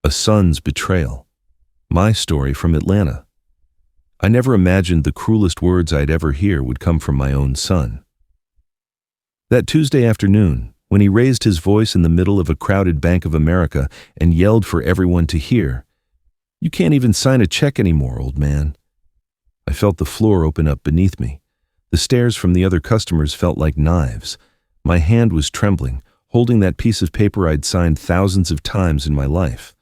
A son's betrayal. My story from Atlanta. I never imagined the cruelest words I'd ever hear would come from my own son. That Tuesday afternoon, when he raised his voice in the middle of a crowded Bank of America and yelled for everyone to hear, "You can't even sign a check anymore, old man." I felt the floor open up beneath me. The stares from the other customers felt like knives. My hand was trembling, holding that piece of paper I'd signed thousands of times in my life.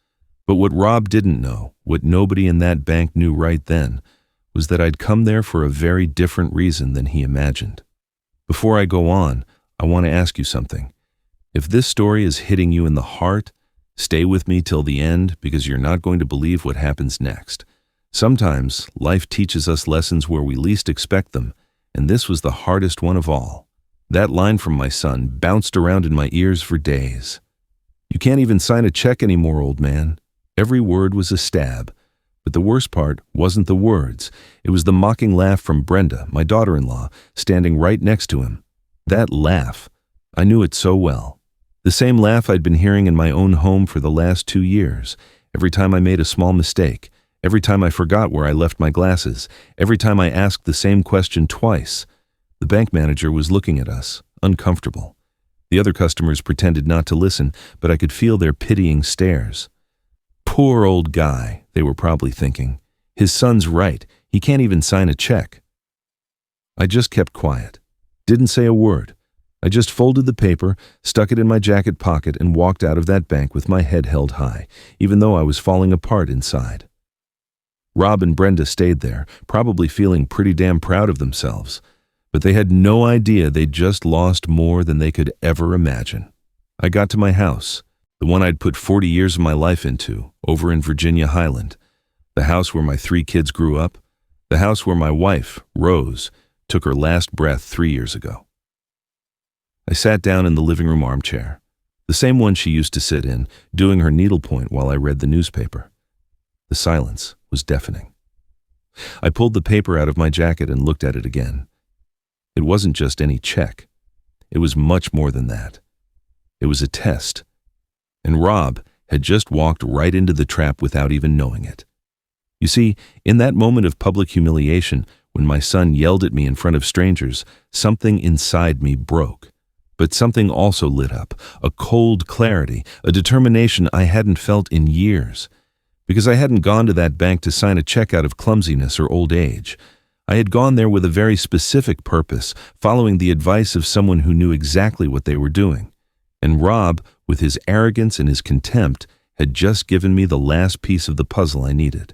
But what Rob didn't know, what nobody in that bank knew right then, was that I'd come there for a very different reason than he imagined. Before I go on, I want to ask you something. If this story is hitting you in the heart, stay with me till the end because you're not going to believe what happens next. Sometimes life teaches us lessons where we least expect them, and this was the hardest one of all. That line from my son bounced around in my ears for days. "You can't even sign a check anymore, old man." Every word was a stab, but the worst part wasn't the words. It was the mocking laugh from Brenda, my daughter-in-law, standing right next to him. That laugh, I knew it so well. The same laugh I'd been hearing in my own home for the last 2 years, every time I made a small mistake, every time I forgot where I left my glasses, every time I asked the same question twice. The bank manager was looking at us, uncomfortable. The other customers pretended not to listen, but I could feel their pitying stares. "Poor old guy," they were probably thinking. "His son's right. He can't even sign a check." I just kept quiet. Didn't say a word. I just folded the paper, stuck it in my jacket pocket, and walked out of that bank with my head held high, even though I was falling apart inside. Rob and Brenda stayed there, probably feeling pretty damn proud of themselves. But they had no idea they'd just lost more than they could ever imagine. I got to my house, the one I'd put 40 years of my life into, over in Virginia Highland, the house where my 3 kids grew up, the house where my wife, Rose, took her last breath 3 years ago. I sat down in the living room armchair, the same one she used to sit in, doing her needlepoint while I read the newspaper. The silence was deafening. I pulled the paper out of my jacket and looked at it again. It wasn't just any check. It was much more than that. It was a test. And Rob had just walked right into the trap without even knowing it. You see, in that moment of public humiliation, when my son yelled at me in front of strangers, something inside me broke. But something also lit up, a cold clarity, a determination I hadn't felt in years. Because I hadn't gone to that bank to sign a check out of clumsiness or old age. I had gone there with a very specific purpose, following the advice of someone who knew exactly what they were doing. And Rob, with his arrogance and his contempt, had just given me the last piece of the puzzle I needed.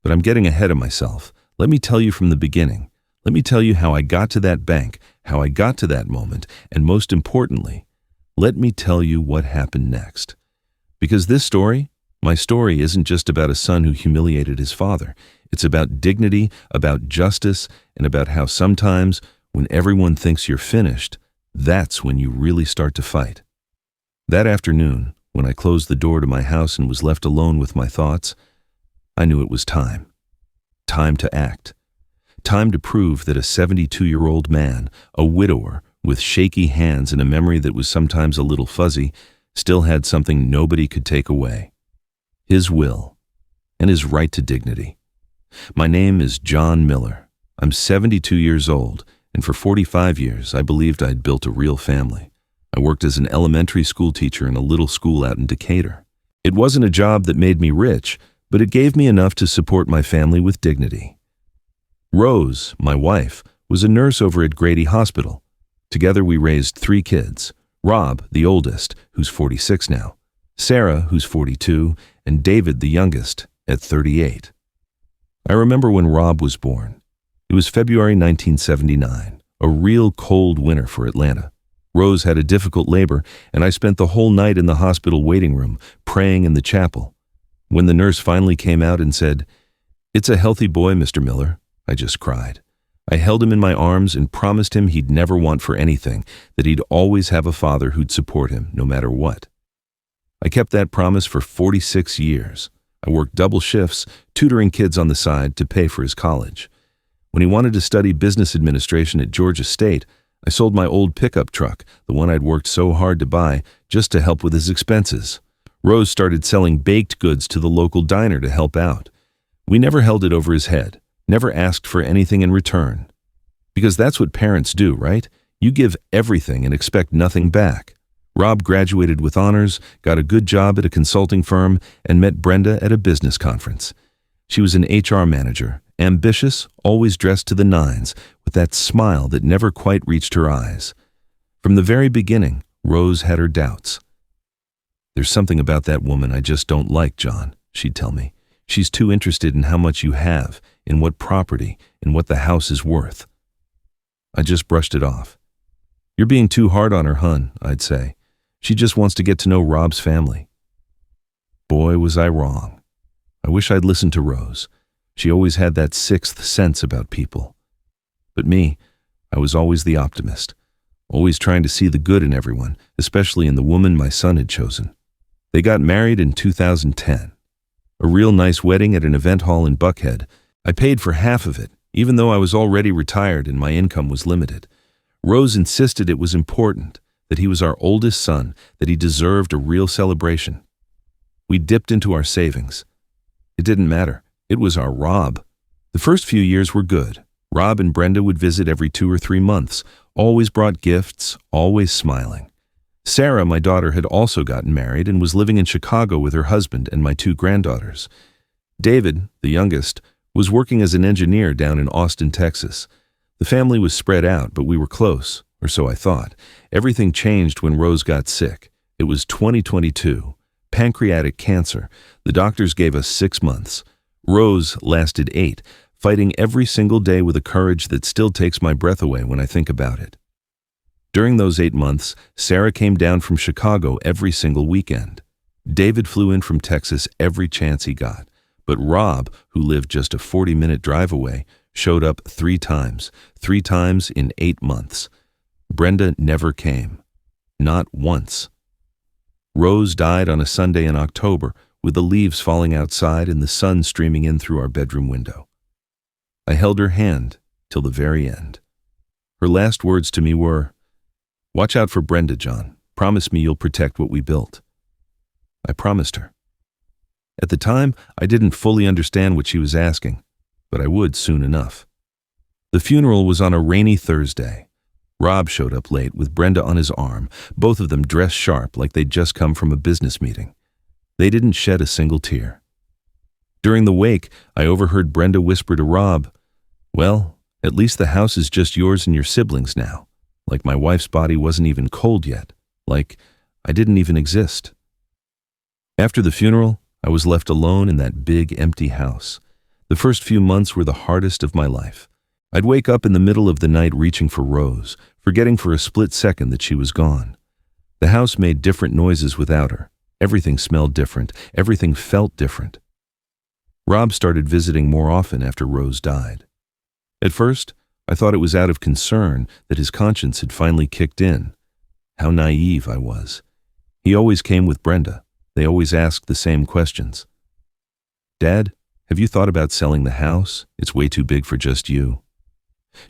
But I'm getting ahead of myself. Let me tell you from the beginning. Let me tell you how I got to that bank, how I got to that moment, and most importantly, let me tell you what happened next. Because this story, my story, isn't just about a son who humiliated his father. It's about dignity, about justice, and about how sometimes, when everyone thinks you're finished, that's when you really start to fight. That afternoon, when I closed the door to my house and was left alone with my thoughts, I knew it was time. Time to act. Time to prove that a 72-year-old man, a widower, with shaky hands and a memory that was sometimes a little fuzzy, still had something nobody could take away. His will, and his right to dignity. My name is John Miller. I'm 72 years old, and for 45 years I believed I'd built a real family. I worked as an elementary school teacher in a little school out in Decatur. It wasn't a job that made me rich, but it gave me enough to support my family with dignity. Rose, my wife, was a nurse over at Grady Hospital. Together we raised 3 kids. Rob, the oldest, who's 46 now, Sarah, who's 42, and David, the youngest, at 38. I remember when Rob was born. It was February 1979, a real cold winter for Atlanta. Rose had a difficult labor, and I spent the whole night in the hospital waiting room, praying in the chapel. When the nurse finally came out and said, "It's a healthy boy, Mr. Miller," I just cried. I held him in my arms and promised him he'd never want for anything, that he'd always have a father who'd support him, no matter what. I kept that promise for 46 years. I worked double shifts, tutoring kids on the side to pay for his college. When he wanted to study business administration at Georgia State, I sold my old pickup truck, the one I'd worked so hard to buy, just to help with his expenses. Rose started selling baked goods to the local diner to help out. We never held it over his head, never asked for anything in return. Because that's what parents do, right? You give everything and expect nothing back. Rob graduated with honors, got a good job at a consulting firm, and met Brenda at a business conference. She was an HR manager, ambitious, always dressed to the nines, with that smile that never quite reached her eyes. From the very beginning, Rose had her doubts. "There's something about that woman I just don't like, John," she'd tell me. "She's too interested in how much you have, in what property, in what the house is worth." I just brushed it off. "You're being too hard on her, hun," I'd say. "She just wants to get to know Rob's family." Boy, was I wrong. I wish I'd listened to Rose. She always had that sixth sense about people. But me, I was always the optimist, always trying to see the good in everyone, especially in the woman my son had chosen. They got married in 2010. A real nice wedding at an event hall in Buckhead. I paid for half of it, even though I was already retired and my income was limited. Rose insisted it was important, that he was our oldest son, that he deserved a real celebration. We dipped into our savings. It didn't matter. It was our Rob. The first few years were good. Rob and Brenda would visit every 2 or 3 months, always brought gifts, always smiling. Sarah, my daughter, had also gotten married and was living in Chicago with her husband and my 2 granddaughters. David, the youngest, was working as an engineer down in Austin, Texas. The family was spread out, but we were close, or so I thought. Everything changed when Rose got sick. It was 2022. Pancreatic cancer. The doctors gave us 6 months. Rose lasted 8, fighting every single day with a courage that still takes my breath away when I think about it. During those 8 months, Sarah came down from Chicago every single weekend. David flew in from Texas every chance he got. But Rob, who lived just a 40-minute drive away, showed up 3 times in 8 months. Brenda never came. Not once. Rose died on a Sunday in October, with the leaves falling outside and the sun streaming in through our bedroom window. I held her hand till the very end. Her last words to me were, "Watch out for Brenda, John. Promise me you'll protect what we built." I promised her. At the time, I didn't fully understand what she was asking, but I would soon enough. The funeral was on a rainy Thursday. Rob showed up late with Brenda on his arm, both of them dressed sharp like they'd just come from a business meeting. They didn't shed a single tear. During the wake, I overheard Brenda whisper to Rob, "Well, at least the house is just yours and your siblings now. Like my wife's body wasn't even cold yet. Like I didn't even exist." After the funeral, I was left alone in that big, empty house. The first few months were the hardest of my life. I'd wake up in the middle of the night reaching for Rose, forgetting for a split second that she was gone. The house made different noises without her. Everything smelled different. Everything felt different. Rob started visiting more often after Rose died. At first, I thought it was out of concern that his conscience had finally kicked in. How naive I was. He always came with Brenda. They always asked the same questions. "Dad, have you thought about selling the house? It's way too big for just you."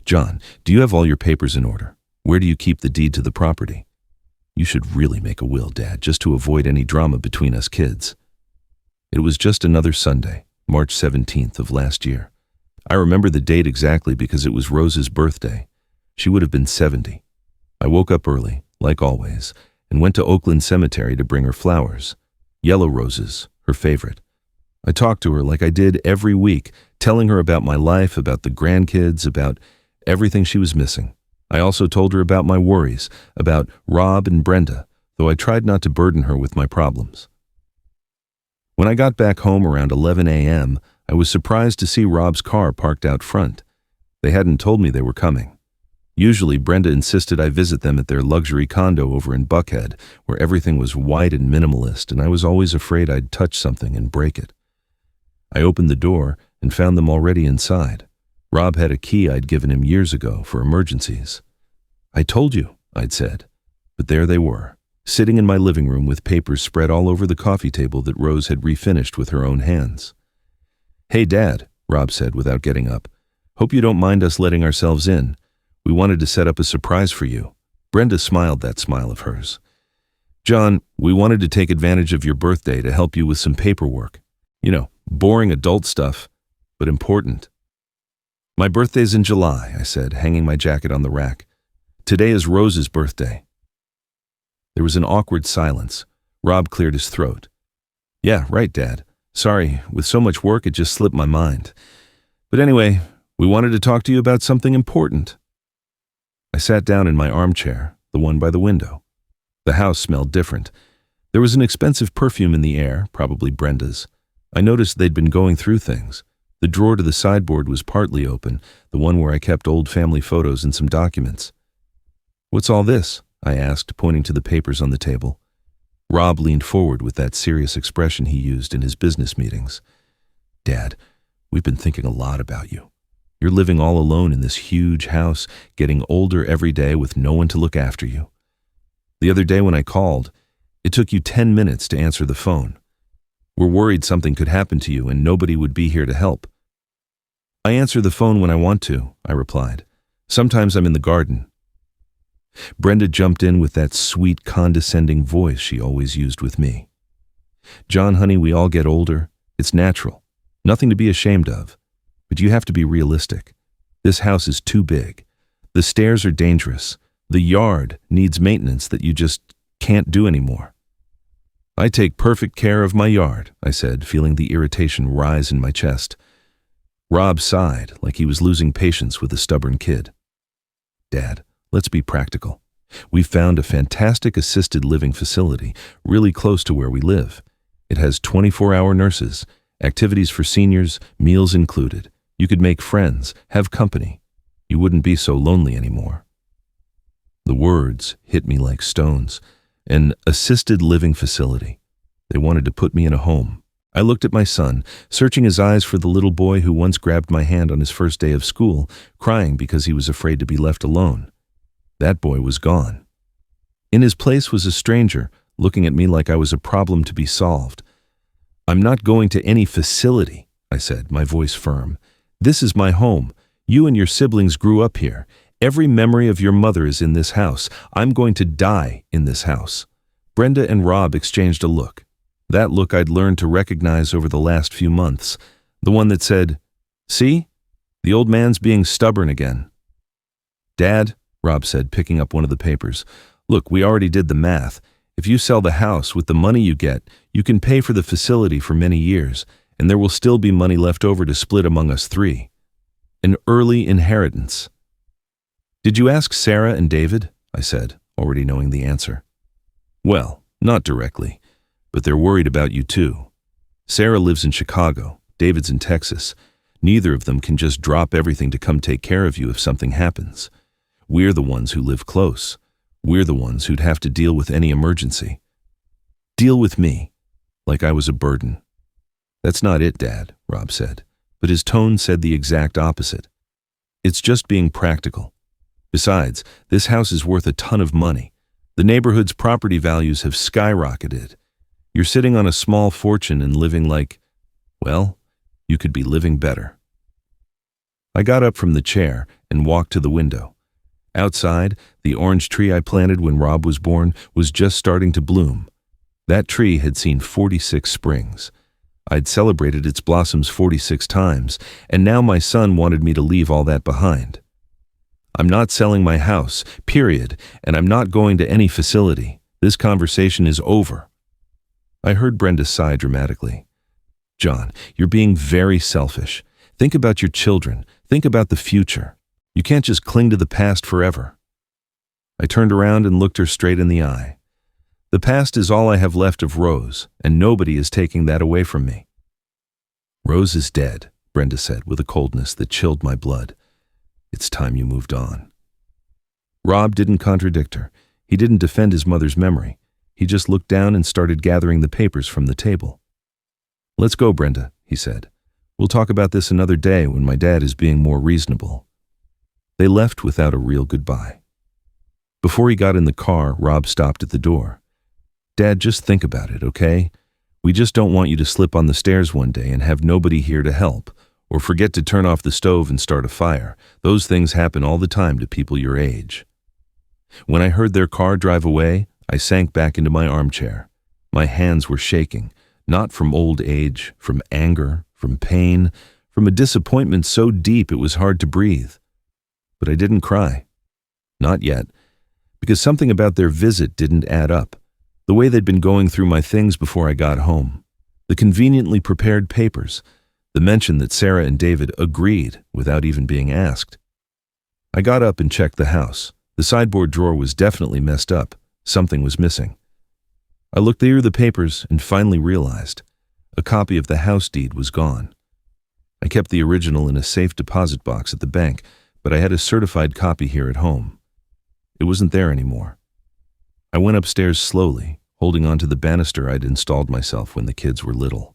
"John, do you have all your papers in order? Where do you keep the deed to the property?" "You should really make a will, Dad, just to avoid any drama between us kids." It was just another Sunday, March 17th of last year. I remember the date exactly because it was Rose's birthday. She would have been 70. I woke up early, like always, and went to Oakland Cemetery to bring her flowers. Yellow roses, her favorite. I talked to her like I did every week, telling her about my life, about the grandkids, about everything she was missing. I also told her about my worries, about Rob and Brenda, though I tried not to burden her with my problems. When I got back home around 11 a.m., I was surprised to see Rob's car parked out front. They hadn't told me they were coming. Usually, Brenda insisted I visit them at their luxury condo over in Buckhead, where everything was white and minimalist, and I was always afraid I'd touch something and break it. I opened the door and found them already inside. Rob had a key I'd given him years ago for emergencies. "I told you," I'd said. But there they were, sitting in my living room with papers spread all over the coffee table that Rose had refinished with her own hands. "Hey, Dad," Rob said without getting up. "Hope you don't mind us letting ourselves in. We wanted to set up a surprise for you." Brenda smiled that smile of hers. John, we wanted to take advantage of your birthday to help you with some paperwork. Boring adult stuff, but important. My birthday's in July, I said, hanging my jacket on the rack. Today is Rose's birthday. There was an awkward silence. Rob cleared his throat. Yeah, right, Dad. Sorry, with so much work it just slipped my mind. But anyway, we wanted to talk to you about something important. I sat down in my armchair, the one by the window. The house smelled different. There was an expensive perfume in the air, probably Brenda's. I noticed they'd been going through things. The drawer to the sideboard was partly open, the one where I kept old family photos and some documents. What's all this? I asked, pointing to the papers on the table. Rob leaned forward with that serious expression he used in his business meetings. Dad, we've been thinking a lot about you. You're living all alone in this huge house, getting older every day with no one to look after you. The other day when I called, it took you 10 minutes to answer the phone. We're worried something could happen to you and nobody would be here to help. I answer the phone when I want to, I replied. Sometimes I'm in the garden. Brenda jumped in with that sweet, condescending voice she always used with me. John, honey, we all get older. It's natural. Nothing to be ashamed of. But you have to be realistic. This house is too big. The stairs are dangerous. The yard needs maintenance that you just can't do anymore. I take perfect care of my yard, I said, feeling the irritation rise in my chest. Rob sighed, like he was losing patience with a stubborn kid. Dad, let's be practical. We've found a fantastic assisted living facility, really close to where we live. It has 24-hour nurses, activities for seniors, meals included. You could make friends, have company. You wouldn't be so lonely anymore. The words hit me like stones. An assisted living facility. They wanted to put me in a home. I looked at my son, searching his eyes for the little boy who once grabbed my hand on his first day of school, crying because he was afraid to be left alone. That boy was gone. In his place was a stranger, looking at me like I was a problem to be solved. I'm not going to any facility, I said, my voice firm. This is my home. You and your siblings grew up here. Every memory of your mother is in this house. I'm going to die in this house. Brenda and Rob exchanged a look. That look I'd learned to recognize over the last few months. The one that said, "See? The old man's being stubborn again." "Dad," Rob said, picking up one of the papers, "look, we already did the math. If you sell the house with the money you get, you can pay for the facility for many years, and there will still be money left over to split among us three. An early inheritance." "Did you ask Sarah and David?" I said, already knowing the answer. "Well, not directly, but they're worried about you too. Sarah lives in Chicago, David's in Texas. Neither of them can just drop everything to come take care of you if something happens. We're the ones who live close. We're the ones who'd have to deal with any emergency. Deal with me, like I was a burden." "That's not it, Dad," Rob said, but his tone said the exact opposite. "It's just being practical. Besides, this house is worth a ton of money. The neighborhood's property values have skyrocketed. You're sitting on a small fortune and living like, well, you could be living better." I got up from the chair and walked to the window. Outside, the orange tree I planted when Rob was born was just starting to bloom. That tree had seen 46 springs. I'd celebrated its blossoms 46 times, and now my son wanted me to leave all that behind. I'm not selling my house, period, and I'm not going to any facility. This conversation is over. I heard Brenda sigh dramatically. "John, you're being very selfish. Think about your children. Think about the future. You can't just cling to the past forever." I turned around and looked her straight in the eye. "The past is all I have left of Rose, and nobody is taking that away from me." "Rose is dead," Brenda said with a coldness that chilled my blood. "It's time you moved on." Rob didn't contradict her. He didn't defend his mother's memory. He just looked down and started gathering the papers from the table. "Let's go, Brenda," he said. "We'll talk about this another day when my dad is being more reasonable." They left without a real goodbye. Before he got in the car, Rob stopped at the door. "Dad, just think about it, okay? We just don't want you to slip on the stairs one day and have nobody here to help, or forget to turn off the stove and start a fire. Those things happen all the time to people your age." When I heard their car drive away, I sank back into my armchair. My hands were shaking, not from old age, from anger, from pain, from a disappointment so deep it was hard to breathe. But I didn't cry. Not yet, because something about their visit didn't add up. The way they'd been going through my things before I got home, the conveniently prepared papers, the mention that Sarah and David agreed without even being asked. I got up and checked the house. The sideboard drawer was definitely messed up. Something was missing. I looked through the papers and finally realized a copy of the house deed was gone. I kept the original in a safe deposit box at the bank, but I had a certified copy here at home. It wasn't there anymore. I went upstairs slowly, holding onto the banister I'd installed myself when the kids were little.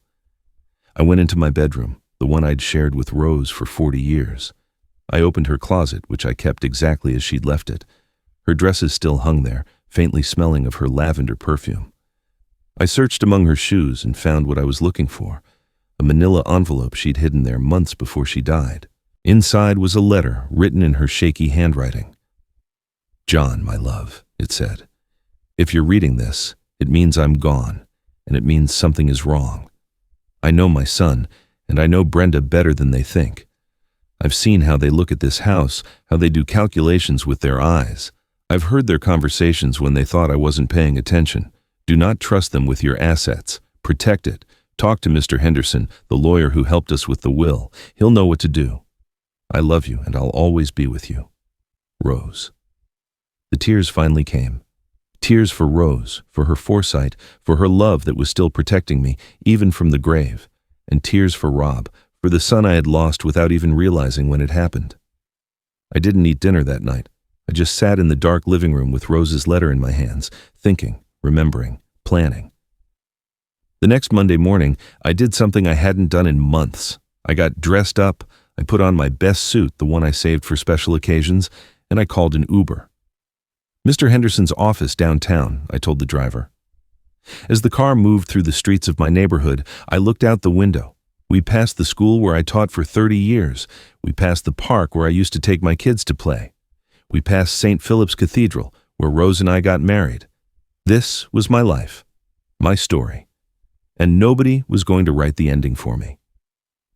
I went into my bedroom, the one I'd shared with Rose for 40 years. I opened her closet, which I kept exactly as she'd left it. Her dresses still hung there, faintly smelling of her lavender perfume. I searched among her shoes and found what I was looking for, a manila envelope she'd hidden there months before she died. Inside was a letter written in her shaky handwriting. "John, my love," it said. "If you're reading this, it means I'm gone, and it means something is wrong. I know my son, and I know Brenda better than they think. I've seen how they look at this house, how they do calculations with their eyes. I've heard their conversations when they thought I wasn't paying attention. Do not trust them with your assets. Protect it. Talk to Mr. Henderson, the lawyer who helped us with the will. He'll know what to do. I love you, and I'll always be with you. Rose." The tears finally came. Tears for Rose, for her foresight, for her love that was still protecting me, even from the grave. And tears for Rob, for the son I had lost without even realizing when it happened. I didn't eat dinner that night. I just sat in the dark living room with Rose's letter in my hands, thinking, remembering, planning. The next Monday morning, I did something I hadn't done in months. I got dressed up, I put on my best suit, the one I saved for special occasions, and I called an Uber. "Mr. Henderson's office downtown," I told the driver. As the car moved through the streets of my neighborhood, I looked out the window. We passed the school where I taught for 30 years. We passed the park where I used to take my kids to play. We passed St. Philip's Cathedral, where Rose and I got married. This was my life, my story. And nobody was going to write the ending for me.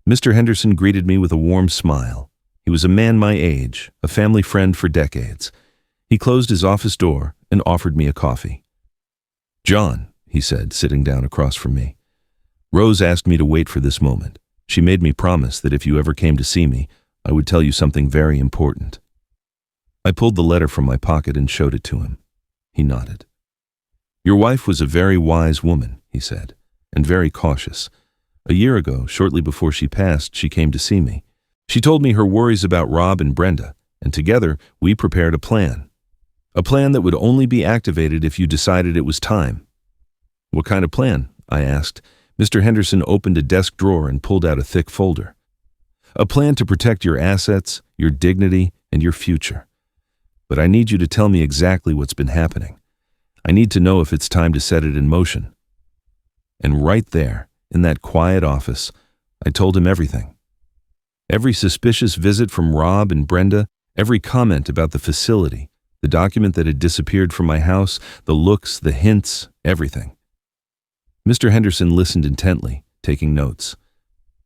Mr. Henderson greeted me with a warm smile. He was a man my age, a family friend for decades. He closed his office door and offered me a coffee. "John," he said, sitting down across from me, "Rose asked me to wait for this moment. She made me promise that if you ever came to see me, I would tell you something very important." I pulled the letter from my pocket and showed it to him. He nodded. "Your wife was a very wise woman," he said, "and very cautious. A year ago, shortly before she passed, she came to see me. She told me her worries about Rob and Brenda, and together we prepared a plan. A plan that would only be activated if you decided it was time." "What kind of plan?" I asked. Mr. Henderson opened a desk drawer and pulled out a thick folder. "A plan to protect your assets, your dignity, and your future. But I need you to tell me exactly what's been happening. I need to know if it's time to set it in motion." And right there, in that quiet office, I told him everything. Every suspicious visit from Rob and Brenda, every comment about the facility, the document that had disappeared from my house, the looks, the hints, everything. Mr. Henderson listened intently, taking notes.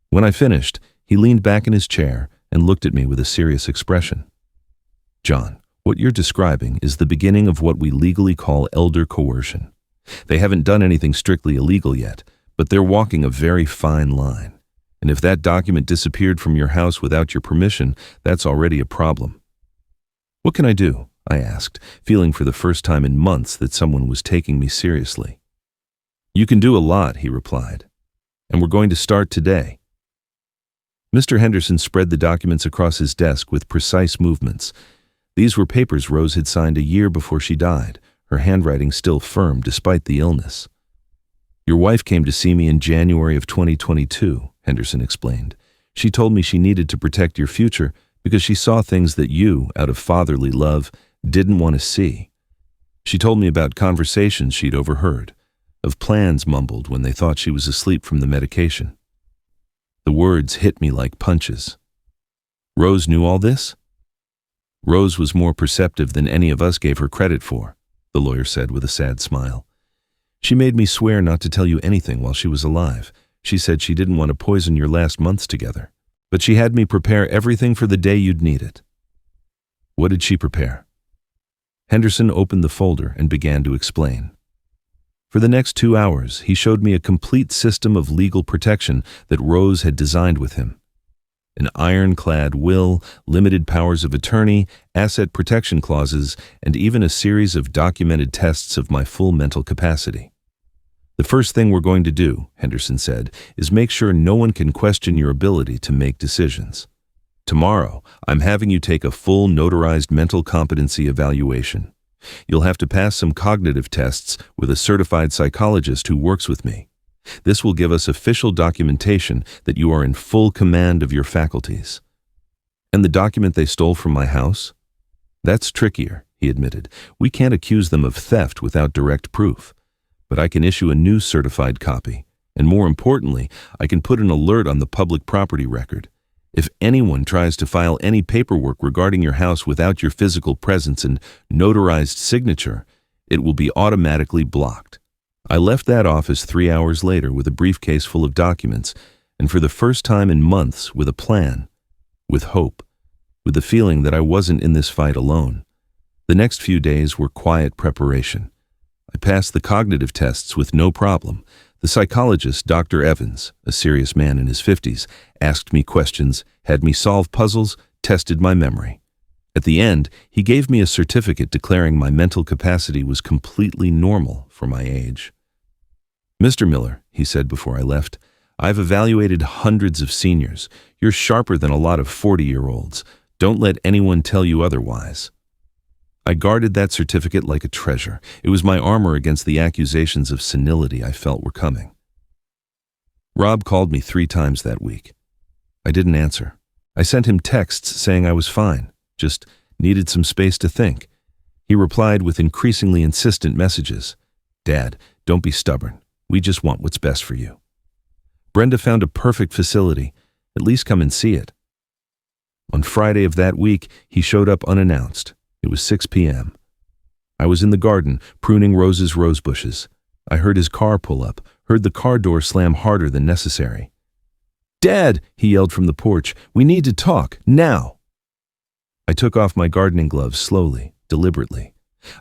When I finished, he leaned back in his chair and looked at me with a serious expression. "John, what you're describing is the beginning of what we legally call elder coercion. They haven't done anything strictly illegal yet, but they're walking a very fine line. And if that document disappeared from your house without your permission, that's already a problem." "What can I do?" I asked, feeling for the first time in months that someone was taking me seriously. "You can do a lot," he replied. "And we're going to start today." Mr. Henderson spread the documents across his desk with precise movements. These were papers Rose had signed a year before she died, her handwriting still firm despite the illness. "Your wife came to see me in January of 2022, Henderson explained. "She told me she needed to protect your future because she saw things that you, out of fatherly love, didn't want to see. She told me about conversations she'd overheard, of plans mumbled when they thought she was asleep from the medication." The words hit me like punches. Rose knew all this? Rose was more perceptive than any of us gave her credit for. the lawyer said with a sad smile. She made me swear not to tell you anything while she was alive. She said she didn't want to poison your last months together. But she had me prepare everything for the day you'd need it. What did she prepare? Henderson opened the folder and began to explain. For the next 2 hours, he showed me a complete system of legal protection that Rose had designed with him. An ironclad will, limited powers of attorney, asset protection clauses, and even a series of documented tests of my full mental capacity. The first thing we're going to do, Henderson said, is make sure no one can question your ability to make decisions. Tomorrow, I'm having you take a full notarized mental competency evaluation. You'll have to pass some cognitive tests with a certified psychologist who works with me. This will give us official documentation that you are in full command of your faculties. And the document they stole from my house? That's trickier, he admitted. We can't accuse them of theft without direct proof. But I can issue a new certified copy. And more importantly, I can put an alert on the public property record. If anyone tries to file any paperwork regarding your house without your physical presence and notarized signature, it will be automatically blocked. I left that office 3 hours later with a briefcase full of documents, and for the first time in months with a plan, with hope, with the feeling that I wasn't in this fight alone. The next few days were quiet preparation. I passed the cognitive tests with no problem. The psychologist, Dr. Evans, a serious man in his 50s, asked me questions, had me solve puzzles, tested my memory. At the end, he gave me a certificate declaring my mental capacity was completely normal for my age. Mr. Miller, he said before I left, I've evaluated hundreds of seniors. You're sharper than a lot of 40-year-olds. Don't let anyone tell you otherwise. I guarded that certificate like a treasure. It was my armor against the accusations of senility I felt were coming. Rob called me 3 times that week. I didn't answer. I sent him texts saying I was fine, just needed some space to think. He replied with increasingly insistent messages. Dad, don't be stubborn. We just want what's best for you. Brenda found a perfect facility. At least come and see it. On Friday of that week, he showed up unannounced. It was 6 p.m. I was in the garden, pruning Rose's rose bushes. I heard his car pull up, heard the car door slam harder than necessary. Dad, he yelled from the porch, we need to talk, now. I took off my gardening gloves slowly, deliberately.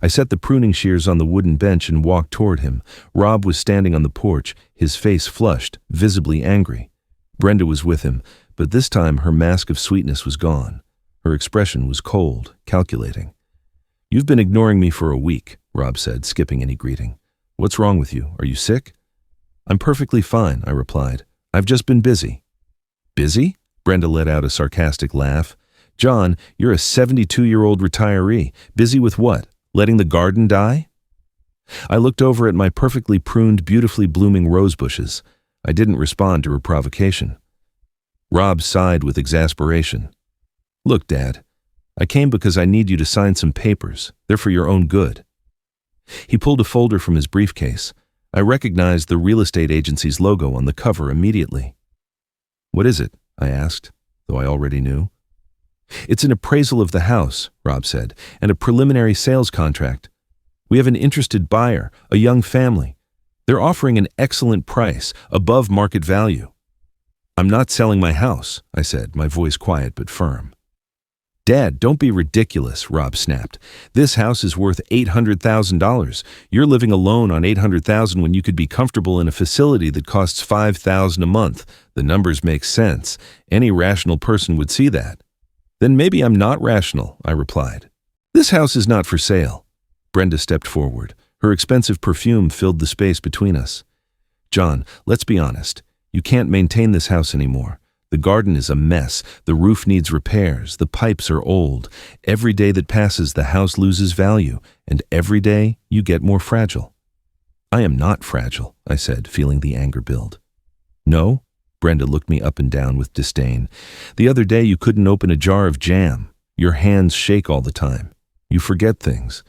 I set the pruning shears on the wooden bench and walked toward him. Rob was standing on the porch, his face flushed, visibly angry. Brenda was with him, but this time her mask of sweetness was gone. Her expression was cold, calculating. You've been ignoring me for a week, Rob said, skipping any greeting. What's wrong with you? Are you sick? I'm perfectly fine, I replied. I've just been busy. Busy? Brenda let out a sarcastic laugh. John, you're a 72-year-old retiree. Busy with what? Letting the garden die? I looked over at my perfectly pruned, beautifully blooming rose bushes. I didn't respond to her provocation. Rob sighed with exasperation. Look, Dad, I came because I need you to sign some papers. They're for your own good. He pulled a folder from his briefcase. I recognized the real estate agency's logo on the cover immediately. What is it? I asked, though I already knew. It's an appraisal of the house, Rob said, and a preliminary sales contract. We have an interested buyer, a young family. They're offering an excellent price, above market value. I'm not selling my house, I said, my voice quiet but firm. Dad, don't be ridiculous, Rob snapped. This house is worth $800,000. You're living alone on $800,000 when you could be comfortable in a facility that costs $5,000 a month. The numbers make sense. Any rational person would see that. Then maybe I'm not rational, I replied. This house is not for sale. Brenda stepped forward. Her expensive perfume filled the space between us. John, let's be honest. You can't maintain this house anymore. The garden is a mess. The roof needs repairs. The pipes are old. Every day that passes, the house loses value, and every day you get more fragile. I am not fragile, I said, feeling the anger build. No? Brenda looked me up and down with disdain. The other day you couldn't open a jar of jam. Your hands shake all the time. You forget things.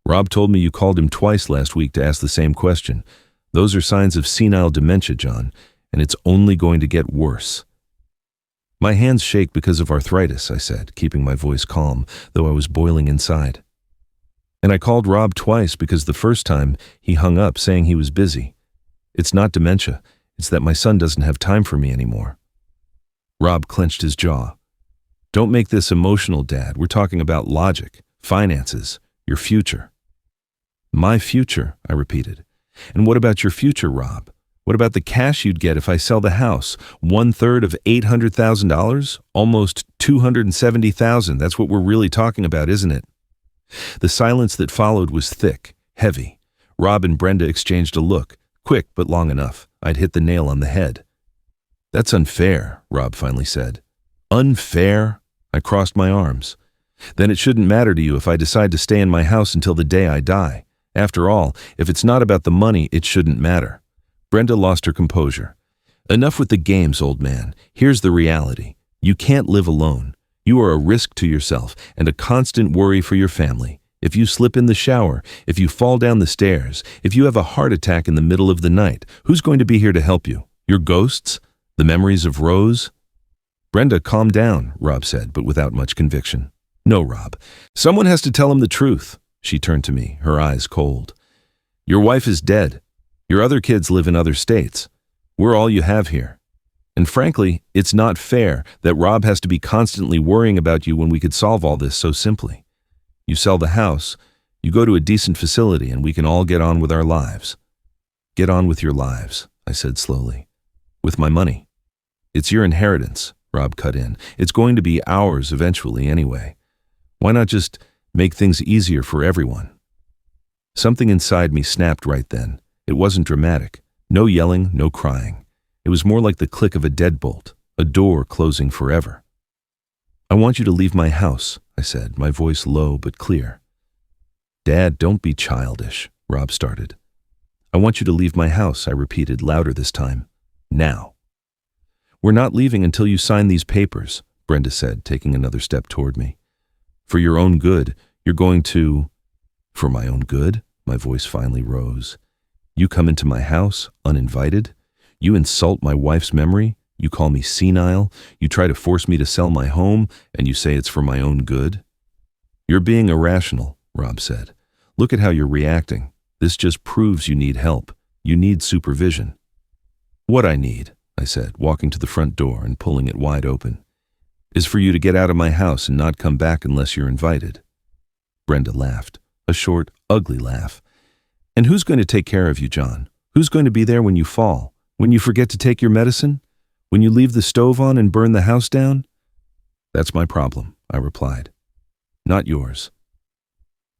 Rob told me you called him twice last week to ask the same question. Those are signs of senile dementia, John, and it's only going to get worse. My hands shake because of arthritis, I said, keeping my voice calm, though I was boiling inside. And I called Rob twice because the first time he hung up saying he was busy. It's not dementia, it's that my son doesn't have time for me anymore. Rob clenched his jaw. Don't make this emotional, Dad. We're talking about logic, finances, your future. My future, I repeated. And what about your future, Rob? What about the cash you'd get if I sell the house? 1/3 of $800,000? Almost $270,000. That's what we're really talking about, isn't it? The silence that followed was thick, heavy. Rob and Brenda exchanged a look, quick but long enough. I'd hit the nail on the head. That's unfair, Rob finally said. Unfair? I crossed my arms. Then it shouldn't matter to you if I decide to stay in my house until the day I die. After all, if it's not about the money, it shouldn't matter. Brenda lost her composure. Enough with the games, old man. Here's the reality. You can't live alone. You are a risk to yourself and a constant worry for your family. If you slip in the shower, if you fall down the stairs, if you have a heart attack in the middle of the night, who's going to be here to help you? Your ghosts? The memories of Rose? Brenda, calm down, Rob said, but without much conviction. No, Rob. Someone has to tell him the truth. She turned to me, her eyes cold. Your wife is dead. Your other kids live in other states. We're all you have here. And frankly, it's not fair that Rob has to be constantly worrying about you when we could solve all this so simply. You sell the house, you go to a decent facility, and we can all get on with our lives. Get on with your lives, I said slowly. With my money. It's your inheritance, Rob cut in. It's going to be ours eventually anyway. Why not just make things easier for everyone? Something inside me snapped right then. It wasn't dramatic. No yelling, no crying. It was more like the click of a deadbolt, a door closing forever. I want you to leave my house, I said, my voice low but clear. Dad, don't be childish, Rob started. I want you to leave my house, I repeated, louder this time. Now. We're not leaving until you sign these papers, Brenda said, taking another step toward me. For your own good, you're going to... For my own good? My voice finally rose. You come into my house, uninvited? You insult my wife's memory, you call me senile, you try to force me to sell my home, and you say it's for my own good? You're being irrational, Rob said. Look at how you're reacting. This just proves you need help. You need supervision. What I need, I said, walking to the front door and pulling it wide open, is for you to get out of my house and not come back unless you're invited. Brenda laughed, a short, ugly laugh. And who's going to take care of you, John? Who's going to be there when you fall? When you forget to take your medicine? When you leave the stove on and burn the house down? That's my problem, I replied. Not yours.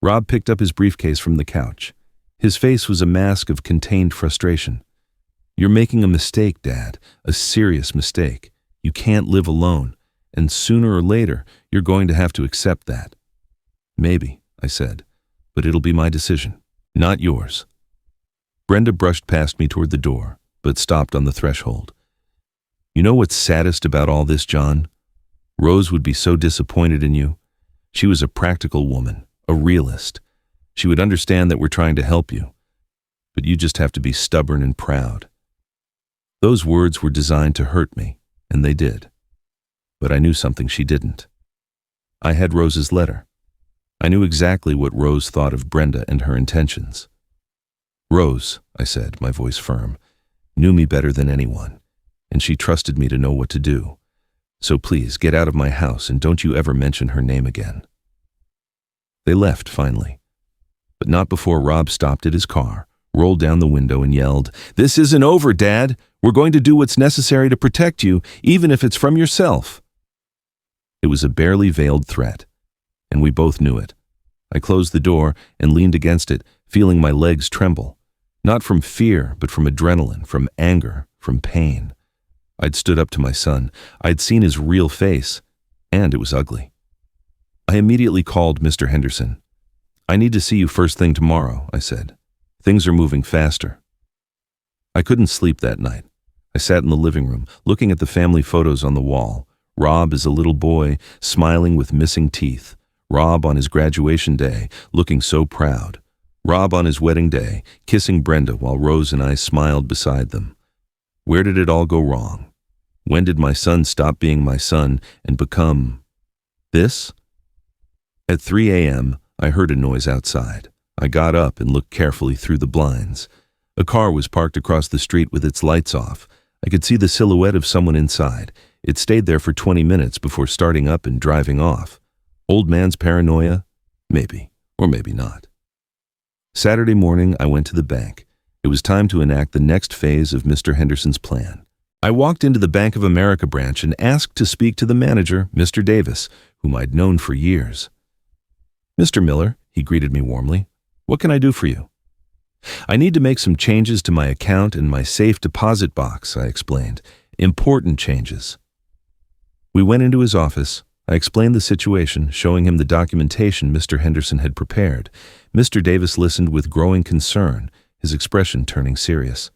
Rob picked up his briefcase from the couch. His face was a mask of contained frustration. You're making a mistake, Dad, a serious mistake. You can't live alone, and sooner or later, you're going to have to accept that. Maybe, I said, but it'll be my decision, not yours. Brenda brushed past me toward the door, but stopped on the threshold. You know what's saddest about all this, John? Rose would be so disappointed in you. She was a practical woman, a realist. She would understand that we're trying to help you, but you just have to be stubborn and proud. Those words were designed to hurt me, and they did. But I knew something she didn't. I had Rose's letter. I knew exactly what Rose thought of Brenda and her intentions. Rose, I said, my voice firm, knew me better than anyone, and she trusted me to know what to do. So please, get out of my house and don't you ever mention her name again. They left, finally, but not before Rob stopped at his car, rolled down the window and yelled, "This isn't over, Dad! We're going to do what's necessary to protect you, even if it's from yourself." It was a barely veiled threat, and we both knew it. I closed the door and leaned against it, feeling my legs tremble. Not from fear, but from adrenaline, from anger, from pain. I'd stood up to my son. I'd seen his real face, and it was ugly. I immediately called Mr. Henderson. "I need to see you first thing tomorrow," I said. "Things are moving faster." I couldn't sleep that night. I sat in the living room, looking at the family photos on the wall. Rob as a little boy, smiling with missing teeth. Rob on his graduation day, looking so proud. Rob on his wedding day, kissing Brenda while Rose and I smiled beside them. Where did it all go wrong? When did my son stop being my son and become this? At 3 a.m., I heard a noise outside. I got up and looked carefully through the blinds. A car was parked across the street with its lights off. I could see the silhouette of someone inside. It stayed there for 20 minutes before starting up and driving off. Old man's paranoia? Maybe, or maybe not. Saturday morning, I went to the bank. It was time to enact the next phase of Mr. Henderson's plan. I walked into the Bank of America branch and asked to speak to the manager, Mr. Davis, whom I'd known for years. "Mr. Miller," he greeted me warmly, "what can I do for you?" "I need to make some changes to my account and my safe deposit box," I explained. "Important changes." We went into his office. I explained the situation, showing him the documentation Mr. Henderson had prepared. Mr. Davis listened with growing concern, his expression turning serious.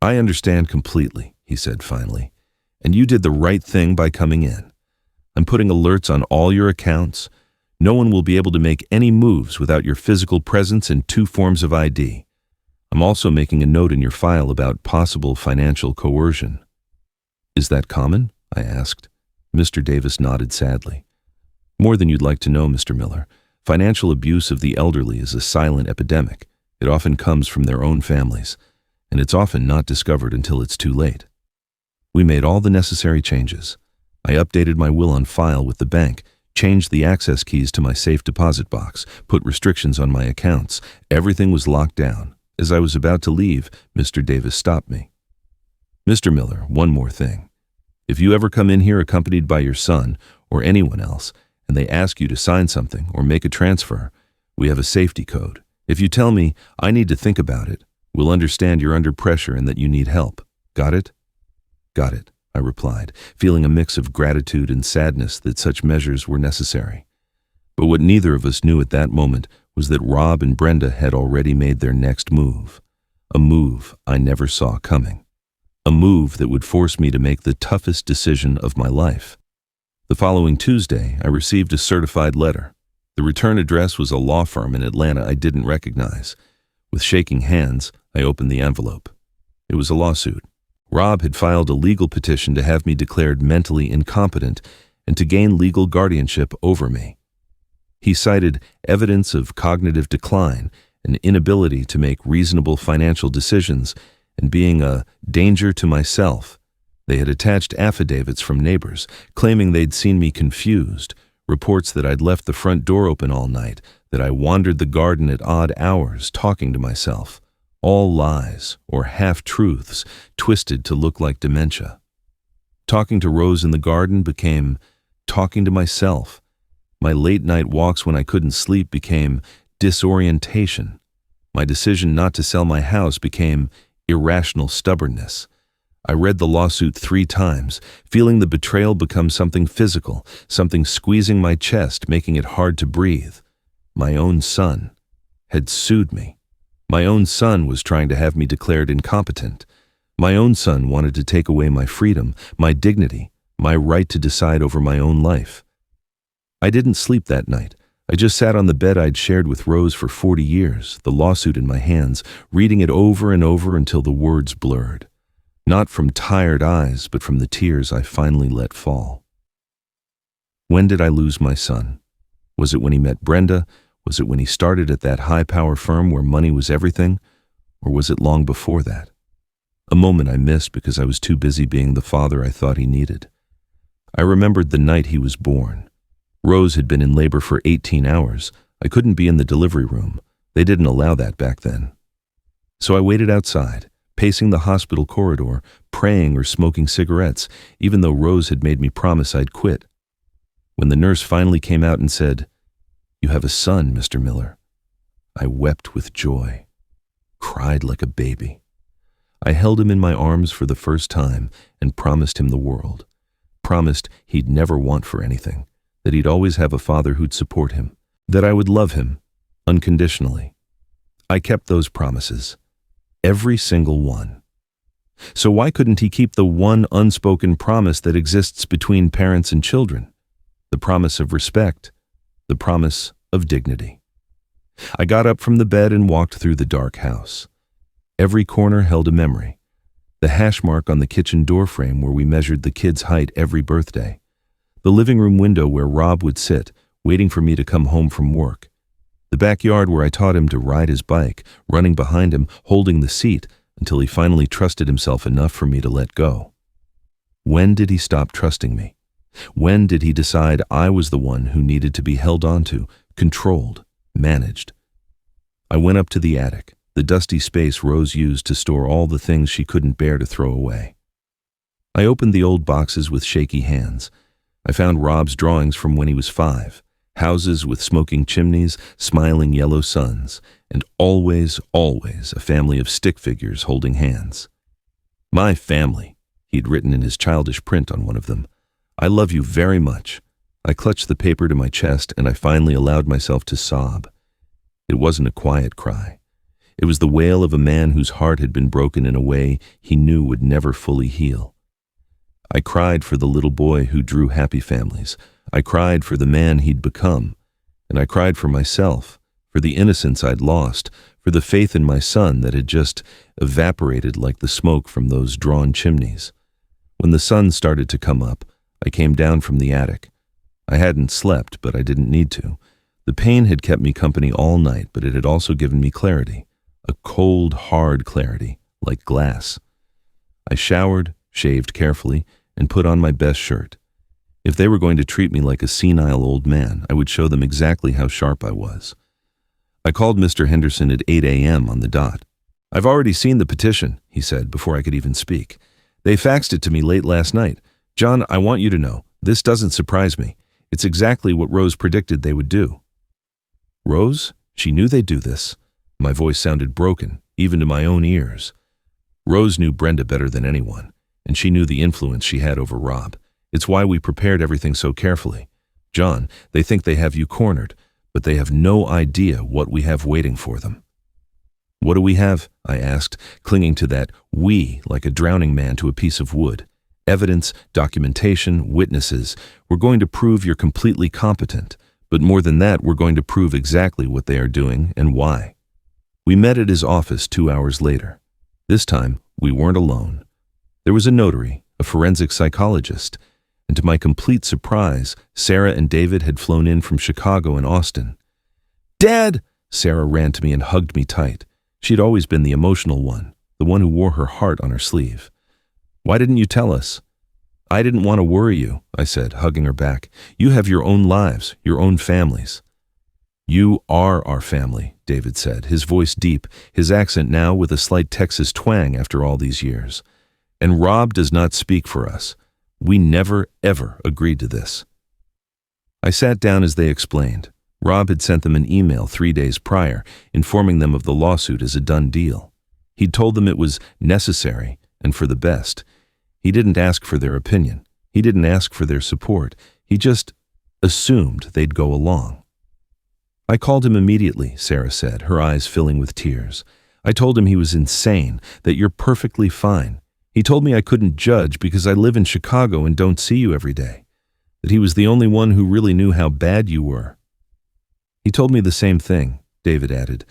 "I understand completely," he said finally, "and you did the right thing by coming in. I'm putting alerts on all your accounts. No one will be able to make any moves without your physical presence and 2 forms of ID. I'm also making a note in your file about possible financial coercion." "Is that common?" I asked. Mr. Davis nodded sadly. "More than you'd like to know, Mr. Miller. Financial abuse of the elderly is a silent epidemic. It often comes from their own families, and it's often not discovered until it's too late." We made all the necessary changes. I updated my will on file with the bank, changed the access keys to my safe deposit box, put restrictions on my accounts. Everything was locked down. As I was about to leave, Mr. Davis stopped me. "Mr. Miller, one more thing. If you ever come in here accompanied by your son or anyone else, and they ask you to sign something or make a transfer, we have a safety code. If you tell me, I need to think about it, we'll understand you're under pressure and that you need help. Got it?" "Got it," I replied, feeling a mix of gratitude and sadness that such measures were necessary. But what neither of us knew at that moment was that Rob and Brenda had already made their next move, a move I never saw coming, a move that would force me to make the toughest decision of my life. The following Tuesday, I received a certified letter. The return address was a law firm in Atlanta I didn't recognize. With shaking hands, I opened the envelope. It was a lawsuit. Rob had filed a legal petition to have me declared mentally incompetent and to gain legal guardianship over me. He cited evidence of cognitive decline, an inability to make reasonable financial decisions, and being a danger to myself. They had attached affidavits from neighbors, claiming they'd seen me confused, reports that I'd left the front door open all night, that I wandered the garden at odd hours talking to myself. All lies or half-truths twisted to look like dementia. Talking to Rose in the garden became talking to myself. My late-night walks when I couldn't sleep became disorientation. My decision not to sell my house became irrational stubbornness. I read the lawsuit 3 times, feeling the betrayal become something physical, something squeezing my chest, making it hard to breathe. My own son had sued me. My own son was trying to have me declared incompetent. My own son wanted to take away my freedom, my dignity, my right to decide over my own life. I didn't sleep that night. I just sat on the bed I'd shared with Rose for 40 years, the lawsuit in my hands, reading it over and over until the words blurred. Not from tired eyes, but from the tears I finally let fall. When did I lose my son? Was it when he met Brenda? Was it when he started at that high-power firm where money was everything? Or was it long before that? A moment I missed because I was too busy being the father I thought he needed. I remembered the night he was born. Rose had been in labor for 18 hours. I couldn't be in the delivery room. They didn't allow that back then. So I waited outside, pacing the hospital corridor, praying or smoking cigarettes, even though Rose had made me promise I'd quit. When the nurse finally came out and said, "You have a son, Mr. Miller," I wept with joy, cried like a baby. I held him in my arms for the first time and promised him the world. Promised he'd never want for anything, that he'd always have a father who'd support him, that I would love him unconditionally. I kept those promises, every single one. So why couldn't he keep the one unspoken promise that exists between parents and children? The promise of respect, the promise of dignity. I got up from the bed and walked through the dark house. Every corner held a memory. The hash mark on the kitchen door frame where we measured the kids' height every birthday. The living room window where Rob would sit, waiting for me to come home from work. The backyard where I taught him to ride his bike, running behind him, holding the seat, until he finally trusted himself enough for me to let go. When did he stop trusting me? When did he decide I was the one who needed to be held onto, controlled, managed? I went up to the attic, the dusty space Rose used to store all the things she couldn't bear to throw away. I opened the old boxes with shaky hands. I found Rob's drawings from when he was 5, houses with smoking chimneys, smiling yellow suns, and always, always a family of stick figures holding hands. "My family," he'd written in his childish print on one of them. "I love you very much." I clutched the paper to my chest and I finally allowed myself to sob. It wasn't a quiet cry. It was the wail of a man whose heart had been broken in a way he knew would never fully heal. I cried for the little boy who drew happy families. I cried for the man he'd become. And I cried for myself, for the innocence I'd lost, for the faith in my son that had just evaporated like the smoke from those drawn chimneys. When the sun started to come up, I came down from the attic. I hadn't slept, but I didn't need to. The pain had kept me company all night, but it had also given me clarity. A cold, hard clarity, like glass. I showered, shaved carefully, and put on my best shirt. If they were going to treat me like a senile old man, I would show them exactly how sharp I was. I called Mr. Henderson at 8 a.m. on the dot. "I've already seen the petition," he said before I could even speak. "They faxed it to me late last night. John, I want you to know, this doesn't surprise me. It's exactly what Rose predicted they would do." Rose? She knew they'd do this. My voice sounded broken, even to my own ears. Rose knew Brenda better than anyone, and she knew the influence she had over Rob. It's why we prepared everything so carefully. John, they think they have you cornered, but they have no idea what we have waiting for them. "What do we have?" I asked, clinging to that "we" like a drowning man to a piece of wood. "Evidence, documentation, witnesses. We're going to prove you're completely competent, but more than that, we're going to prove exactly what they are doing and why." We met at his office 2 hours later. This time, we weren't alone. There was a notary, a forensic psychologist, and to my complete surprise, Sarah and David had flown in from Chicago and Austin. "Dad!" Sarah ran to me and hugged me tight. She'd always been the emotional one, the one who wore her heart on her sleeve. "Why didn't you tell us?" "I didn't want to worry you," I said, hugging her back. "You have your own lives, your own families." "You are our family," David said, his voice deep, his accent now with a slight Texas twang after all these years. "And Rob does not speak for us. We never, ever agreed to this." I sat down as they explained. Rob had sent them an email 3 days prior, informing them of the lawsuit as a done deal. He'd told them it was necessary and for the best. He didn't ask for their opinion. He didn't ask for their support. He just assumed they'd go along. "I called him immediately," Sarah said, her eyes filling with tears. "I told him he was insane, that you're perfectly fine. He told me I couldn't judge because I live in Chicago and don't see you every day. That he was the only one who really knew how bad you were." "He told me the same thing," David added.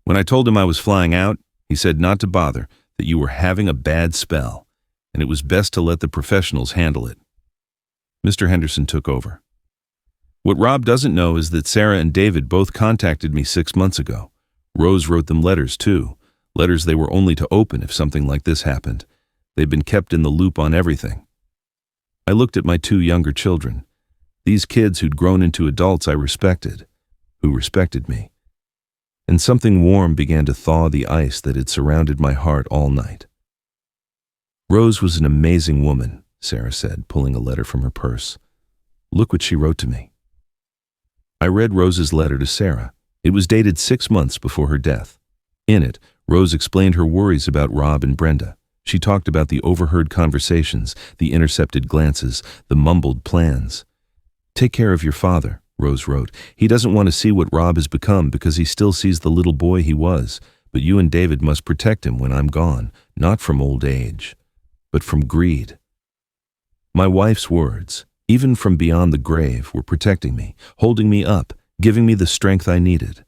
"When I told him I was flying out, he said not to bother, that you were having a bad spell, and it was best to let the professionals handle it." Mr. Henderson took over. "What Rob doesn't know is that Sarah and David both contacted me 6 months ago. Rose wrote them letters too, letters they were only to open if something like this happened. They've been kept in the loop on everything." I looked at my 2 younger children, these kids who'd grown into adults I respected, who respected me. And something warm began to thaw the ice that had surrounded my heart all night. "Rose was an amazing woman," Sarah said, pulling a letter from her purse. "Look what she wrote to me." I read Rose's letter to Sarah. It was dated 6 months before her death. In it, Rose explained her worries about Rob and Brenda. She talked about the overheard conversations, the intercepted glances, the mumbled plans. "Take care of your father," Rose wrote. "He doesn't want to see what Rob has become because he still sees the little boy he was. But you and David must protect him when I'm gone, not from old age, but from greed." My wife's words, even from beyond the grave, were protecting me, holding me up, giving me the strength I needed.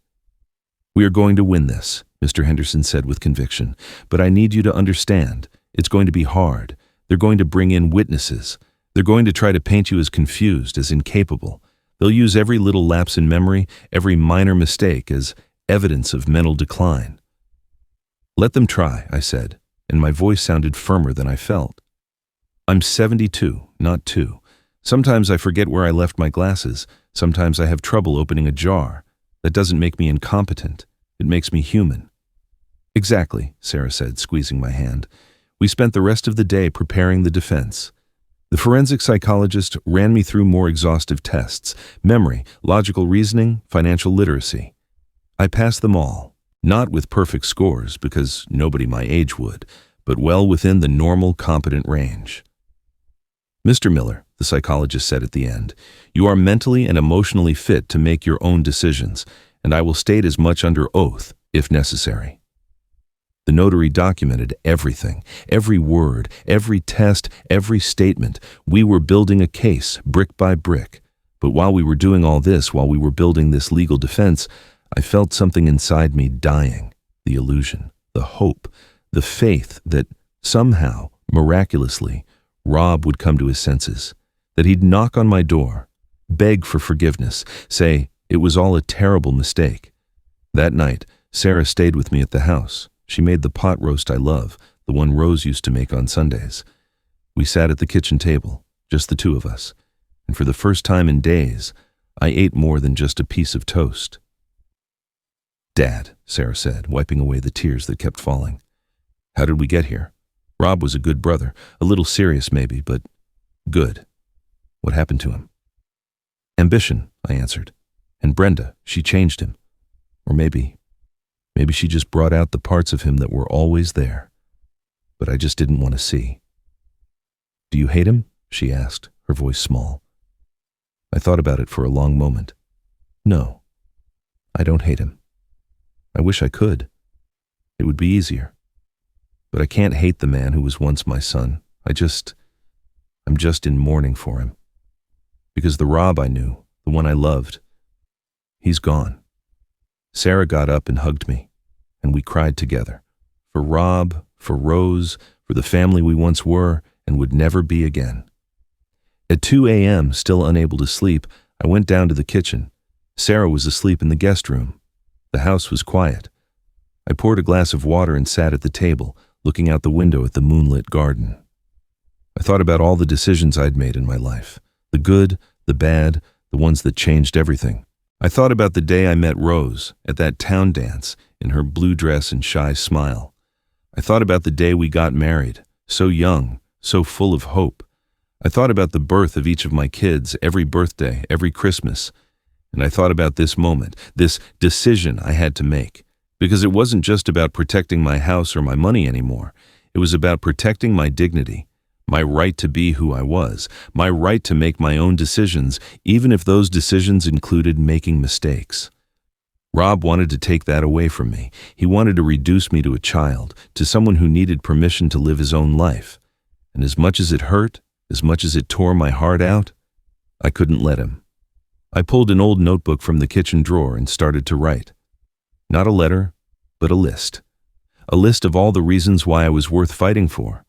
"We are going to win this," Mr. Henderson said with conviction, "but I need you to understand, it's going to be hard. They're going to bring in witnesses. They're going to try to paint you as confused, as incapable. They'll use every little lapse in memory, every minor mistake as evidence of mental decline. Let them try, I said, and my voice sounded firmer than I felt. I'm 72, not 2. Sometimes I forget where I left my glasses. Sometimes I have trouble opening a jar. That doesn't make me incompetent. It makes me human. Exactly, Sarah said, squeezing my hand. We spent the rest of the day preparing the defense. The forensic psychologist ran me through more exhaustive tests: memory, logical reasoning, financial literacy. I passed them all, not with perfect scores, because nobody my age would, but well within the normal, competent range. Mr. Miller, the psychologist said at the end, you are mentally and emotionally fit to make your own decisions, and I will state as much under oath, if necessary. The notary documented everything, every word, every test, every statement. We were building a case, brick by brick. But while we were doing all this, while we were building this legal defense, I felt something inside me dying. The illusion, the hope, the faith that somehow, miraculously, Rob would come to his senses, that he'd knock on my door, beg for forgiveness, say it was all a terrible mistake. That night, Sarah stayed with me at the house. She made the pot roast I love, the one Rose used to make on Sundays. We sat at the kitchen table, just the two of us, and for the first time in days, I ate more than just a piece of toast. Dad, Sarah said, wiping away the tears that kept falling. How did we get here? Rob was a good brother, a little serious maybe, but good. What happened to him? Ambition, I answered. And Brenda, she changed him. Or maybe she just brought out the parts of him that were always there, but I just didn't want to see. Do you hate him? She asked, her voice small. I thought about it for a long moment. No, I don't hate him. I wish I could. It would be easier. But I can't hate the man who was once my son. I'm just in mourning for him. Because the Rob I knew, the one I loved, he's gone. Sarah got up and hugged me, and we cried together. For Rob, for Rose, for the family we once were and would never be again. At 2 a.m., still unable to sleep, I went down to the kitchen. Sarah was asleep in the guest room. The house was quiet. I poured a glass of water and sat at the table, looking out the window at the moonlit garden. I thought about all the decisions I'd made in my life, the good, the bad, the ones that changed everything. I thought about the day I met Rose at that town dance in her blue dress and shy smile. I thought about the day we got married, so young, so full of hope. I thought about the birth of each of my kids, every birthday, every Christmas. And I thought about this moment, this decision I had to make. Because it wasn't just about protecting my house or my money anymore. It was about protecting my dignity, my right to be who I was, my right to make my own decisions, even if those decisions included making mistakes. Rob wanted to take that away from me. He wanted to reduce me to a child, to someone who needed permission to live his own life. And as much as it hurt, as much as it tore my heart out, I couldn't let him. I pulled an old notebook from the kitchen drawer and started to write. Not a letter, but a list. A list of all the reasons why I was worth fighting for.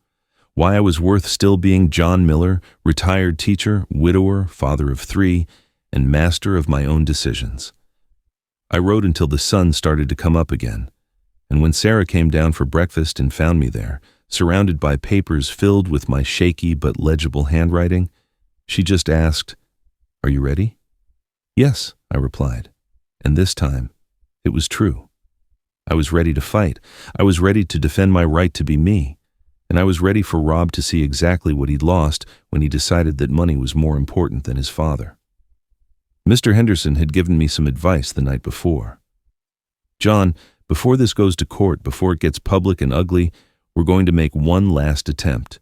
Why I was worth still being John Miller, retired teacher, widower, father of 3, and master of my own decisions. I wrote until the sun started to come up again, and when Sarah came down for breakfast and found me there, surrounded by papers filled with my shaky but legible handwriting, she just asked, "Are you ready?" "Yes," I replied, and this time, it was true. I was ready to fight. I was ready to defend my right to be me. And I was ready for Rob to see exactly what he'd lost when he decided that money was more important than his father. Mr. Henderson had given me some advice the night before. "John, before this goes to court, before it gets public and ugly, we're going to make one last attempt.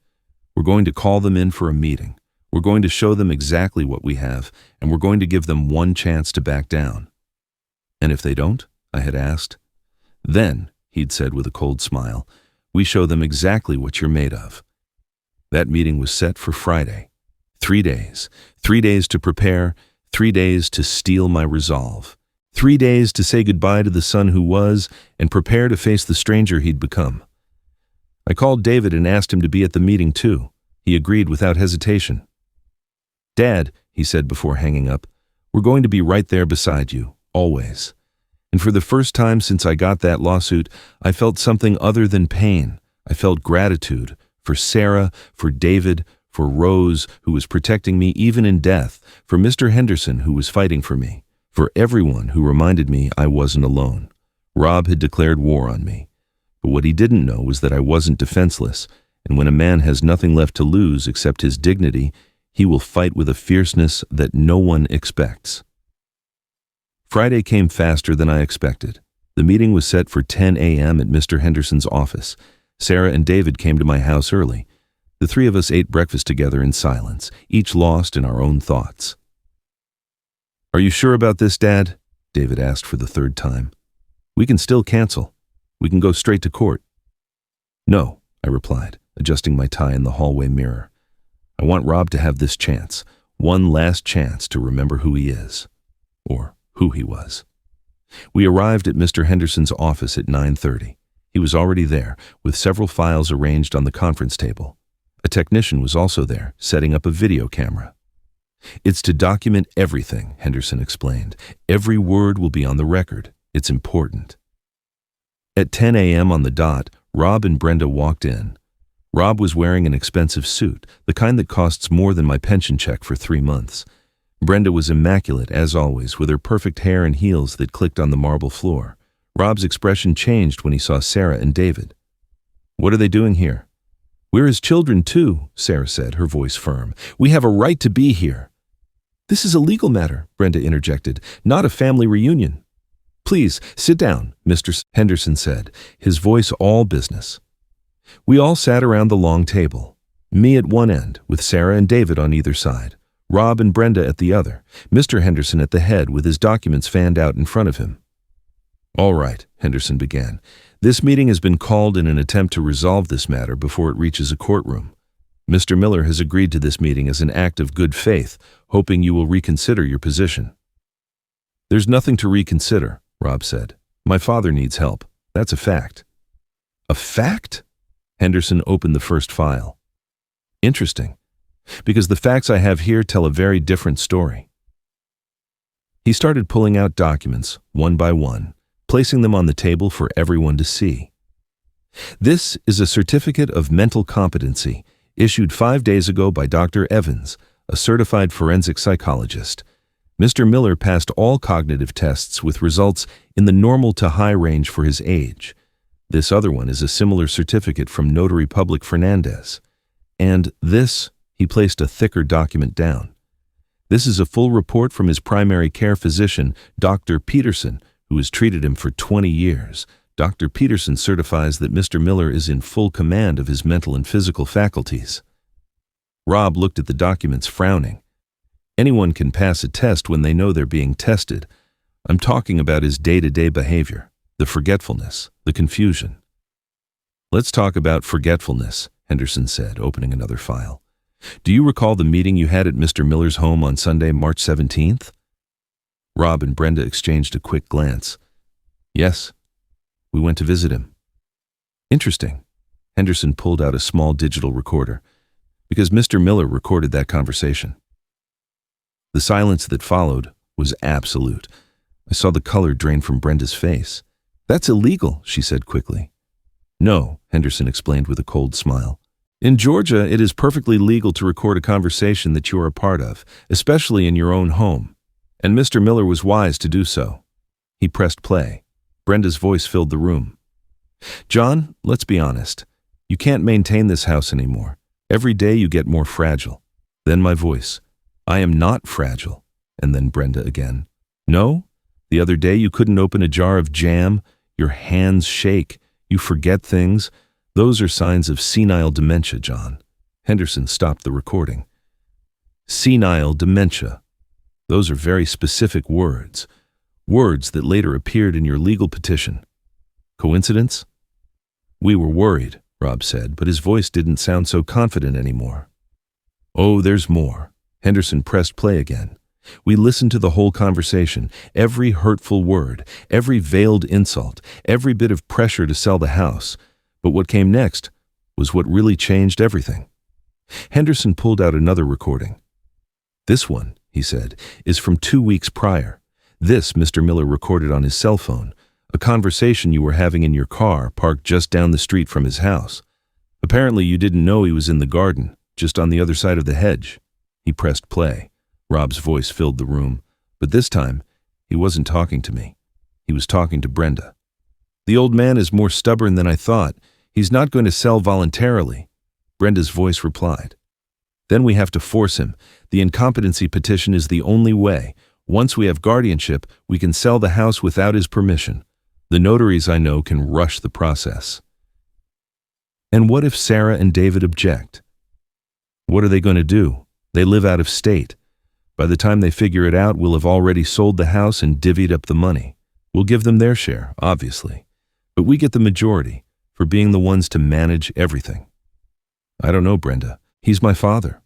We're going to call them in for a meeting. We're going to show them exactly what we have, and we're going to give them one chance to back down." "And if they don't?" I had asked. "Then," he'd said with a cold smile, "we show them exactly what you're made of." That meeting was set for Friday. 3 days. 3 days to prepare, 3 days to steel my resolve. 3 days to say goodbye to the son who was and prepare to face the stranger he'd become. I called David and asked him to be at the meeting too. He agreed without hesitation. "Dad," he said before hanging up, We're going to be right there beside you, always. And for the first time since I got that lawsuit, I felt something other than pain. I felt gratitude for Sarah, for David, for Rose, who was protecting me even in death, for Mr. Henderson, who was fighting for me, for everyone who reminded me I wasn't alone. Rob had declared war on me. But what he didn't know was that I wasn't defenseless, and when a man has nothing left to lose except his dignity, he will fight with a fierceness that no one expects. Friday came faster than I expected. The meeting was set for 10 a.m. at Mr. Henderson's office. Sarah and David came to my house early. The three of us ate breakfast together in silence, each lost in our own thoughts. "Are you sure about this, Dad?" David asked for the third time. "We can still cancel. We can go straight to court." "No," I replied, adjusting my tie in the hallway mirror. "I want Rob to have this chance, one last chance to remember who he is, or who he was." We arrived at Mr. Henderson's office at 9:30. He was already there, with several files arranged on the conference table. A technician was also there, setting up a video camera. "It's to document everything," Henderson explained. "Every word will be on the record. It's important." At 10 a.m. on the dot, Rob and Brenda walked in. Rob was wearing an expensive suit, the kind that costs more than my pension check for 3 months. Brenda was immaculate, as always, with her perfect hair and heels that clicked on the marble floor. Rob's expression changed when he saw Sarah and David. "What are they doing here?" "We're his children, too," Sarah said, her voice firm. "We have a right to be here." "This is a legal matter," Brenda interjected, "not a family reunion." "Please, sit down," Mr. Henderson said, his voice all business. We all sat around the long table. Me at one end, with Sarah and David on either side. Rob and Brenda at the other. Mr. Henderson at the head with his documents fanned out in front of him. "All right," Henderson began. "This meeting has been called in an attempt to resolve this matter before it reaches a courtroom. Mr. Miller has agreed to this meeting as an act of good faith, hoping you will reconsider your position." "There's nothing to reconsider," Rob said. "My father needs help. That's a fact." "A fact?" Henderson opened the first file. "Interesting, because the facts I have here tell a very different story." He started pulling out documents, one by one, placing them on the table for everyone to see. "This is a certificate of mental competency issued 5 days ago by Dr. Evans, a certified forensic psychologist. Mr. Miller passed all cognitive tests with results in the normal to high range for his age. This other one is a similar certificate from Notary Public Fernandez. And this," he placed a thicker document down. "This is a full report from his primary care physician, Dr. Peterson, who has treated him for 20 years. Dr. Peterson certifies that Mr. Miller is in full command of his mental and physical faculties." Rob looked at the documents, frowning. Anyone can pass a test when they know they're being tested. I'm talking about his day-to-day behavior, the forgetfulness, the confusion. "Let's talk about forgetfulness," Henderson said, opening another file. "Do you recall the meeting you had at Mr. Miller's home on Sunday, March 17th? Rob and Brenda exchanged a quick glance. "Yes. We went to visit him." "Interesting." Henderson pulled out a small digital recorder, "because Mr. Miller recorded that conversation." The silence that followed was absolute. I saw the color drain from Brenda's face. "That's illegal," she said quickly. "No," Henderson explained with a cold smile. "In Georgia, it is perfectly legal to record a conversation that you are a part of, especially in your own home. And Mr. Miller was wise to do so." He pressed play. Brenda's voice filled the room. "John, let's be honest. You can't maintain this house anymore. Every day you get more fragile." Then my voice. "I am not fragile." And then Brenda again. "No? The other day you couldn't open a jar of jam. Your hands shake. You forget things. Those are signs of senile dementia, John." Henderson stopped the recording. "Senile dementia. Those are very specific words. Words that later appeared in your legal petition. Coincidence?" "We were worried," Rob said, but his voice didn't sound so confident anymore. "Oh, there's more." Henderson pressed play again. We listened to the whole conversation, every hurtful word, every veiled insult, every bit of pressure to sell the house. But what came next was what really changed everything. Henderson pulled out another recording. "This one," he said, is from 2 weeks prior. This Mr. Miller recorded on his cell phone, a conversation you were having in your car parked just down the street from his house. Apparently you didn't know he was in the garden, just on the other side of the hedge. He pressed play. Rob's voice filled the room, but this time, he wasn't talking to me. He was talking to Brenda. The old man is more stubborn than I thought. He's not going to sell voluntarily. Brenda's voice replied. Then we have to force him. The incompetency petition is the only way. Once we have guardianship, we can sell the house without his permission. The notaries I know can rush the process. And what if Sarah and David object? What are they going to do? They live out of state. By the time they figure it out, we'll have already sold the house and divvied up the money. We'll give them their share, obviously. But we get the majority for being the ones to manage everything. I don't know, Brenda. He's my father.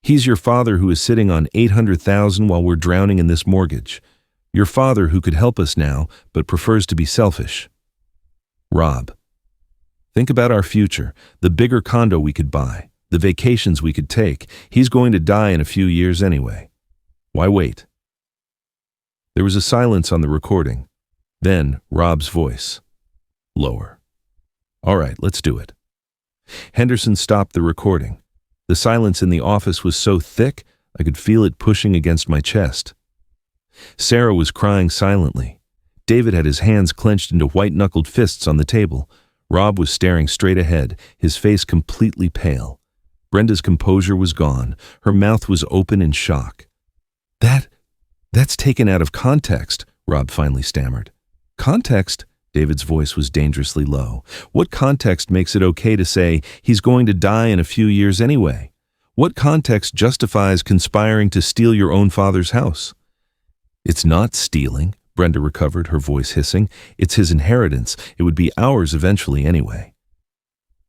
He's your father who is sitting on $800,000 while we're drowning in this mortgage. Your father who could help us now, but prefers to be selfish. Rob, think about our future, the bigger condo we could buy, the vacations we could take. He's going to die in a few years anyway. Why wait? There was a silence on the recording. Then Rob's voice. Lower. All right, let's do it. Henderson stopped the recording. The silence in the office was so thick, I could feel it pushing against my chest. Sarah was crying silently. David had his hands clenched into white-knuckled fists on the table. Rob was staring straight ahead, his face completely pale. Brenda's composure was gone. Her mouth was open in shock. That's taken out of context, Rob finally stammered. Context? David's voice was dangerously low. What context makes it okay to say he's going to die in a few years anyway? What context justifies conspiring to steal your own father's house? It's not stealing, Brenda recovered, her voice hissing. It's his inheritance. It would be ours eventually anyway.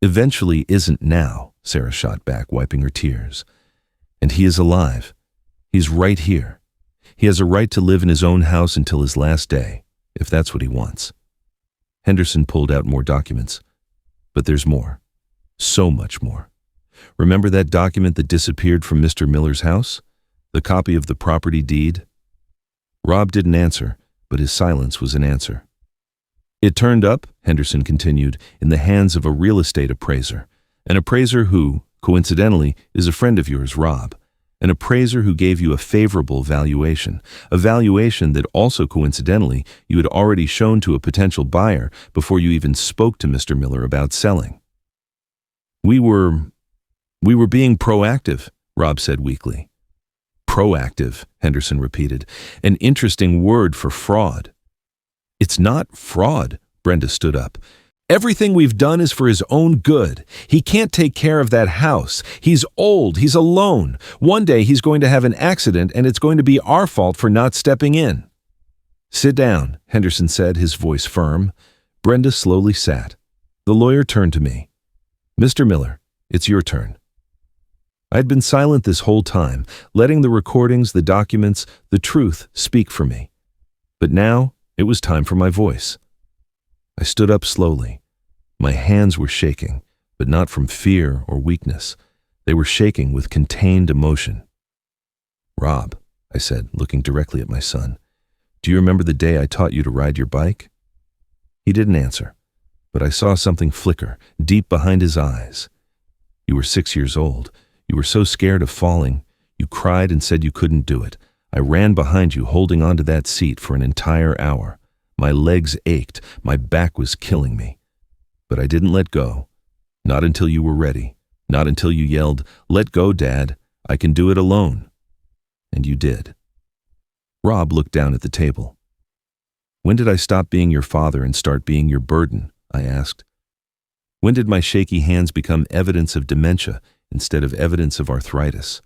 Eventually isn't now, Sarah shot back, wiping her tears. And he is alive. He's right here. He has a right to live in his own house until his last day, if that's what he wants. Henderson pulled out more documents. But there's more. So much more. Remember that document that disappeared from Mr. Miller's house? The copy of the property deed? Rob didn't answer, but his silence was an answer. It turned up, Henderson continued, in the hands of a real estate appraiser. An appraiser who, coincidentally, is a friend of yours, Rob. An appraiser who gave you a favorable valuation, a valuation that also coincidentally you had already shown to a potential buyer before you even spoke to Mr. Miller about selling. We were being proactive, Rob said weakly. Proactive, Henderson repeated, an interesting word for fraud. It's not fraud, Brenda stood up. Everything we've done is for his own good. He can't take care of that house. He's old. He's alone. One day he's going to have an accident and it's going to be our fault for not stepping in. Sit down, Henderson said, his voice firm. Brenda slowly sat. The lawyer turned to me. Mr. Miller, it's your turn. I'd been silent this whole time, letting the recordings, the documents, the truth speak for me. But now it was time for my voice. I stood up slowly. My hands were shaking, but not from fear or weakness. They were shaking with contained emotion. Rob, I said, looking directly at my son, do you remember the day I taught you to ride your bike? He didn't answer, but I saw something flicker deep behind his eyes. You were 6 years old. You were so scared of falling. You cried and said you couldn't do it. I ran behind you, holding onto that seat for an entire hour. My legs ached, my back was killing me. But I didn't let go. Not until you were ready. Not until you yelled, "Let go, Dad. I can do it alone." And you did. Rob looked down at the table. When did I stop being your father and start being your burden? I asked. When did my shaky hands become evidence of dementia instead of evidence of arthritis?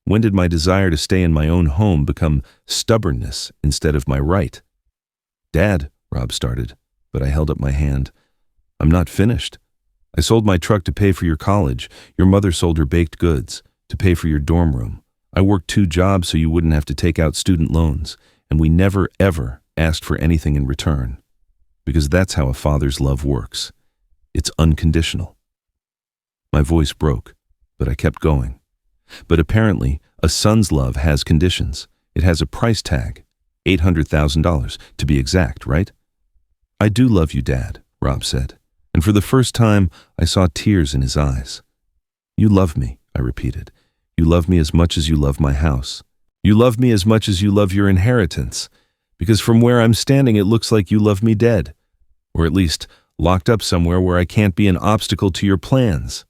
When did my desire to stay in my own home become stubbornness instead of my right? Dad, Rob started, but I held up my hand. I'm not finished. I sold my truck to pay for your college. Your mother sold her baked goods to pay for your dorm room. I worked 2 jobs so you wouldn't have to take out student loans, and we never, ever asked for anything in return. Because that's how a father's love works. It's unconditional. My voice broke, but I kept going. But apparently, A son's love has conditions. It has a price tag. $800,000, to be exact, right? I do love you, Dad, Rob said, and for the first time, I saw tears in his eyes. You love me, I repeated. You love me as much as you love my house. You love me as much as you love your inheritance, because from where I'm standing, it looks like you love me dead, or at least locked up somewhere where I can't be an obstacle to your plans.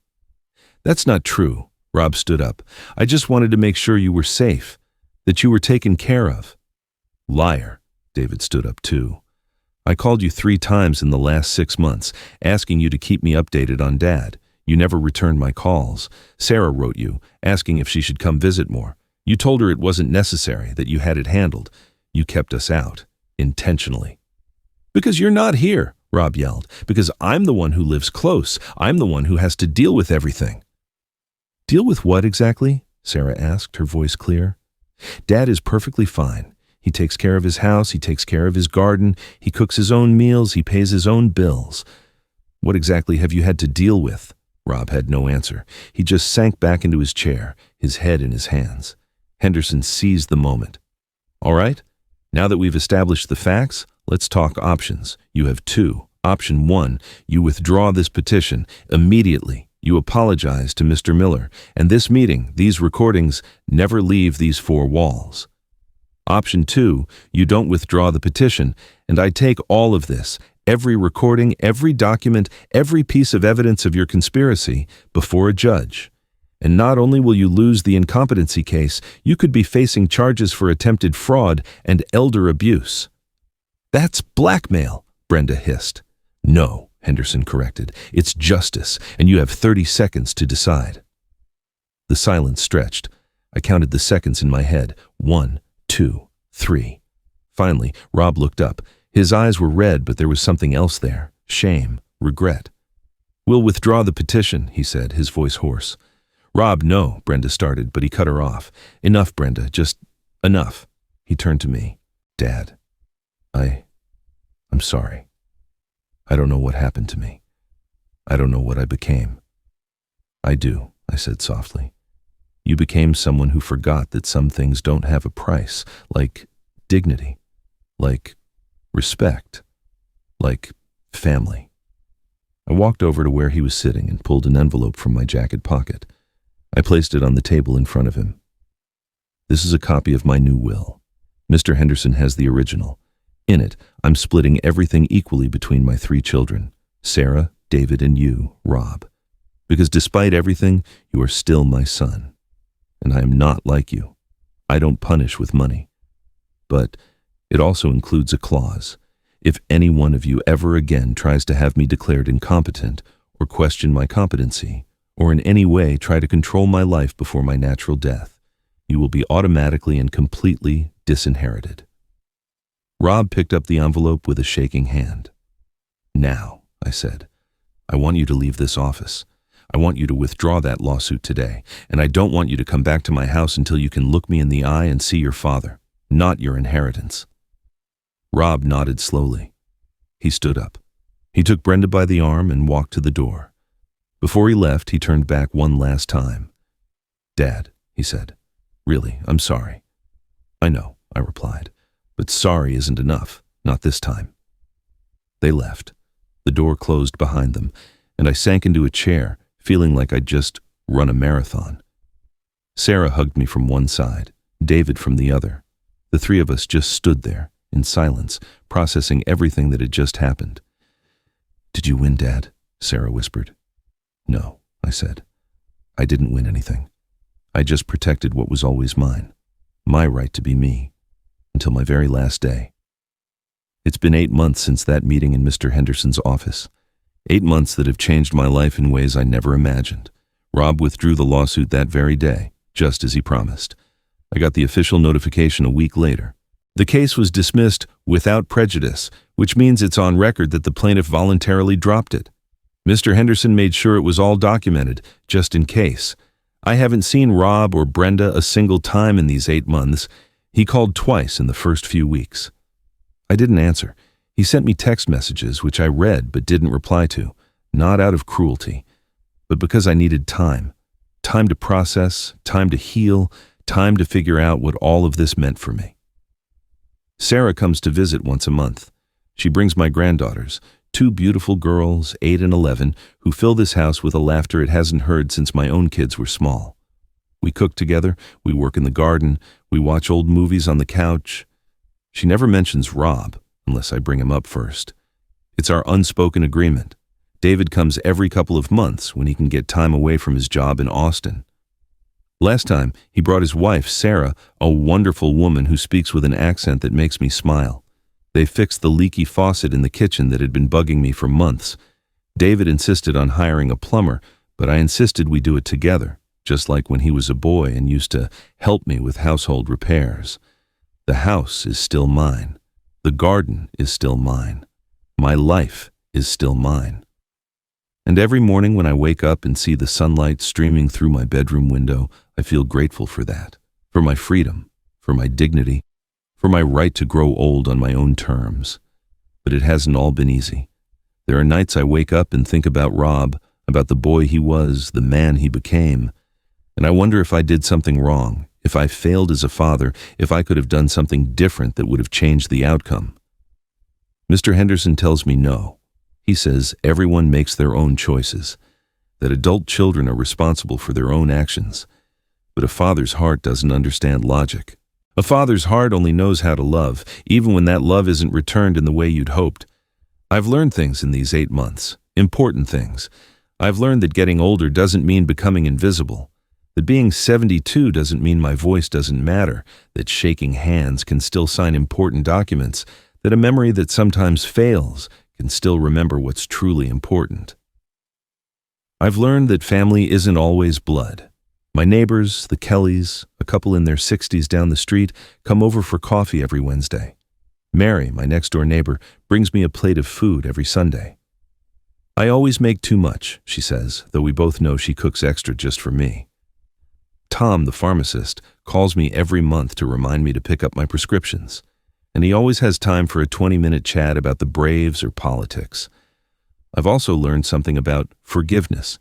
That's not true, Rob stood up. I just wanted to make sure you were safe, that you were taken care of. Liar, David stood up too. I called you 3 times in the last 6 months, asking you to keep me updated on Dad. You never returned my calls. Sarah wrote you, asking if she should come visit more. You told her it wasn't necessary, that you had it handled. You kept us out, intentionally. Because you're not here, Rob yelled. Because I'm the one who lives close. I'm the one who has to deal with everything. Deal with what exactly? Sarah asked, her voice clear. Dad is perfectly fine. He takes care of his house, he takes care of his garden, he cooks his own meals, he pays his own bills. What exactly have you had to deal with? Rob had no answer. He just sank back into his chair, his head in his hands. Henderson seized the moment. All right, now that we've established the facts, let's talk options. You have 2. Option 1, you withdraw this petition immediately. You apologize to Mr. Miller, and this meeting, these recordings, never leave these 4 walls. Option 2, you don't withdraw the petition, and I take all of this, every recording, every document, every piece of evidence of your conspiracy, before a judge. And not only will you lose the incompetency case, you could be facing charges for attempted fraud and elder abuse. That's blackmail, Brenda hissed. No, Henderson corrected. It's justice, and you have 30 seconds to decide. The silence stretched. I counted the seconds in my head. 1, 2, 3. Finally, Rob looked up. His eyes were red, but there was something else there. Shame, regret. We'll withdraw the petition, he said, his voice hoarse. Rob, no, Brenda started, but he cut her off. Enough, Brenda, just enough. He turned to me. Dad, I'm sorry. I don't know what happened to me. I don't know what I became. I do, I said softly. You became someone who forgot that some things don't have a price, like dignity, like respect, like family. I walked over to where he was sitting and pulled an envelope from my jacket pocket. I placed it on the table in front of him. This is a copy of my new will. Mr. Henderson has the original. In it, I'm splitting everything equally between my 3 children, Sarah, David, and you, Rob. Because despite everything, you are still my son. And I am not like you. I don't punish with money. But it also includes a clause. If any one of you ever again tries to have me declared incompetent, or question my competency, or in any way try to control my life before my natural death, you will be automatically and completely disinherited. Rob picked up the envelope with a shaking hand. Now, I said, I want you to leave this office. I want you to withdraw that lawsuit today, and I don't want you to come back to my house until you can look me in the eye and see your father, not your inheritance. Rob nodded slowly. He stood up. He took Brenda by the arm and walked to the door. Before he left, he turned back one last time. Dad, he said, really, I'm sorry. I know, I replied, but sorry isn't enough, not this time. They left. The door closed behind them, and I sank into a chair, feeling like I'd just run a marathon. Sarah hugged me from one side, David from the other. The 3 of us just stood there, in silence, processing everything that had just happened. Did you win, Dad? Sarah whispered. No, I said. I didn't win anything. I just protected what was always mine, my right to be me, until my very last day. It's been 8 months since that meeting in Mr. Henderson's office. 8 months that have changed my life in ways I never imagined. Rob withdrew the lawsuit that very day, just as he promised. I got the official notification a week later. The case was dismissed without prejudice, which means it's on record that the plaintiff voluntarily dropped it. Mr. Henderson made sure it was all documented, just in case. I haven't seen Rob or Brenda a single time in these 8 months. He called twice in the first few weeks. I didn't answer. He sent me text messages, which I read but didn't reply to, not out of cruelty, but because I needed time. Time to process, time to heal, Time to figure out what all of this meant for me. Sarah comes to visit once a month. She brings my granddaughters, two beautiful girls, 8 and 11, who fill this house with a laughter it hasn't heard since my own kids were small. We cook together, we work in the garden, we watch old movies on the couch. She never mentions Rob, unless I bring him up first. It's our unspoken agreement. David comes every couple of months when he can get time away from his job in Austin. Last time, he brought his wife, Sarah, a wonderful woman who speaks with an accent that makes me smile. They fixed the leaky faucet in the kitchen that had been bugging me for months. David insisted on hiring a plumber, but I insisted we do it together, just like when he was a boy and used to help me with household repairs. The house is still mine. The garden is still mine. My life is still mine. And every morning when I wake up and see the sunlight streaming through my bedroom window, I feel grateful for that, for my freedom, for my dignity, for my right to grow old on my own terms. But it hasn't all been easy. There are nights I wake up and think about Rob, about the boy he was, the man he became, and I wonder if I did something wrong, if I failed as a father, if I could have done something different that would have changed the outcome. Mr. Henderson tells me no. He says everyone makes their own choices, that adult children are responsible for their own actions. But a father's heart doesn't understand logic. A father's heart only knows how to love, even when that love isn't returned in the way you'd hoped. I've learned things in these 8 months, important things. I've learned that getting older doesn't mean becoming invisible, that being 72 doesn't mean my voice doesn't matter, that shaking hands can still sign important documents, that a memory that sometimes fails can still remember what's truly important. I've learned that family isn't always blood. My neighbors, the Kellys, a couple in their 60s down the street, come over for coffee every Wednesday. Mary, my next-door neighbor, brings me a plate of food every Sunday. I always make too much, she says, though we both know she cooks extra just for me. Tom, the pharmacist, calls me every month to remind me to pick up my prescriptions, and he always has time for a 20-minute chat about the Braves or politics. I've also learned something about forgiveness.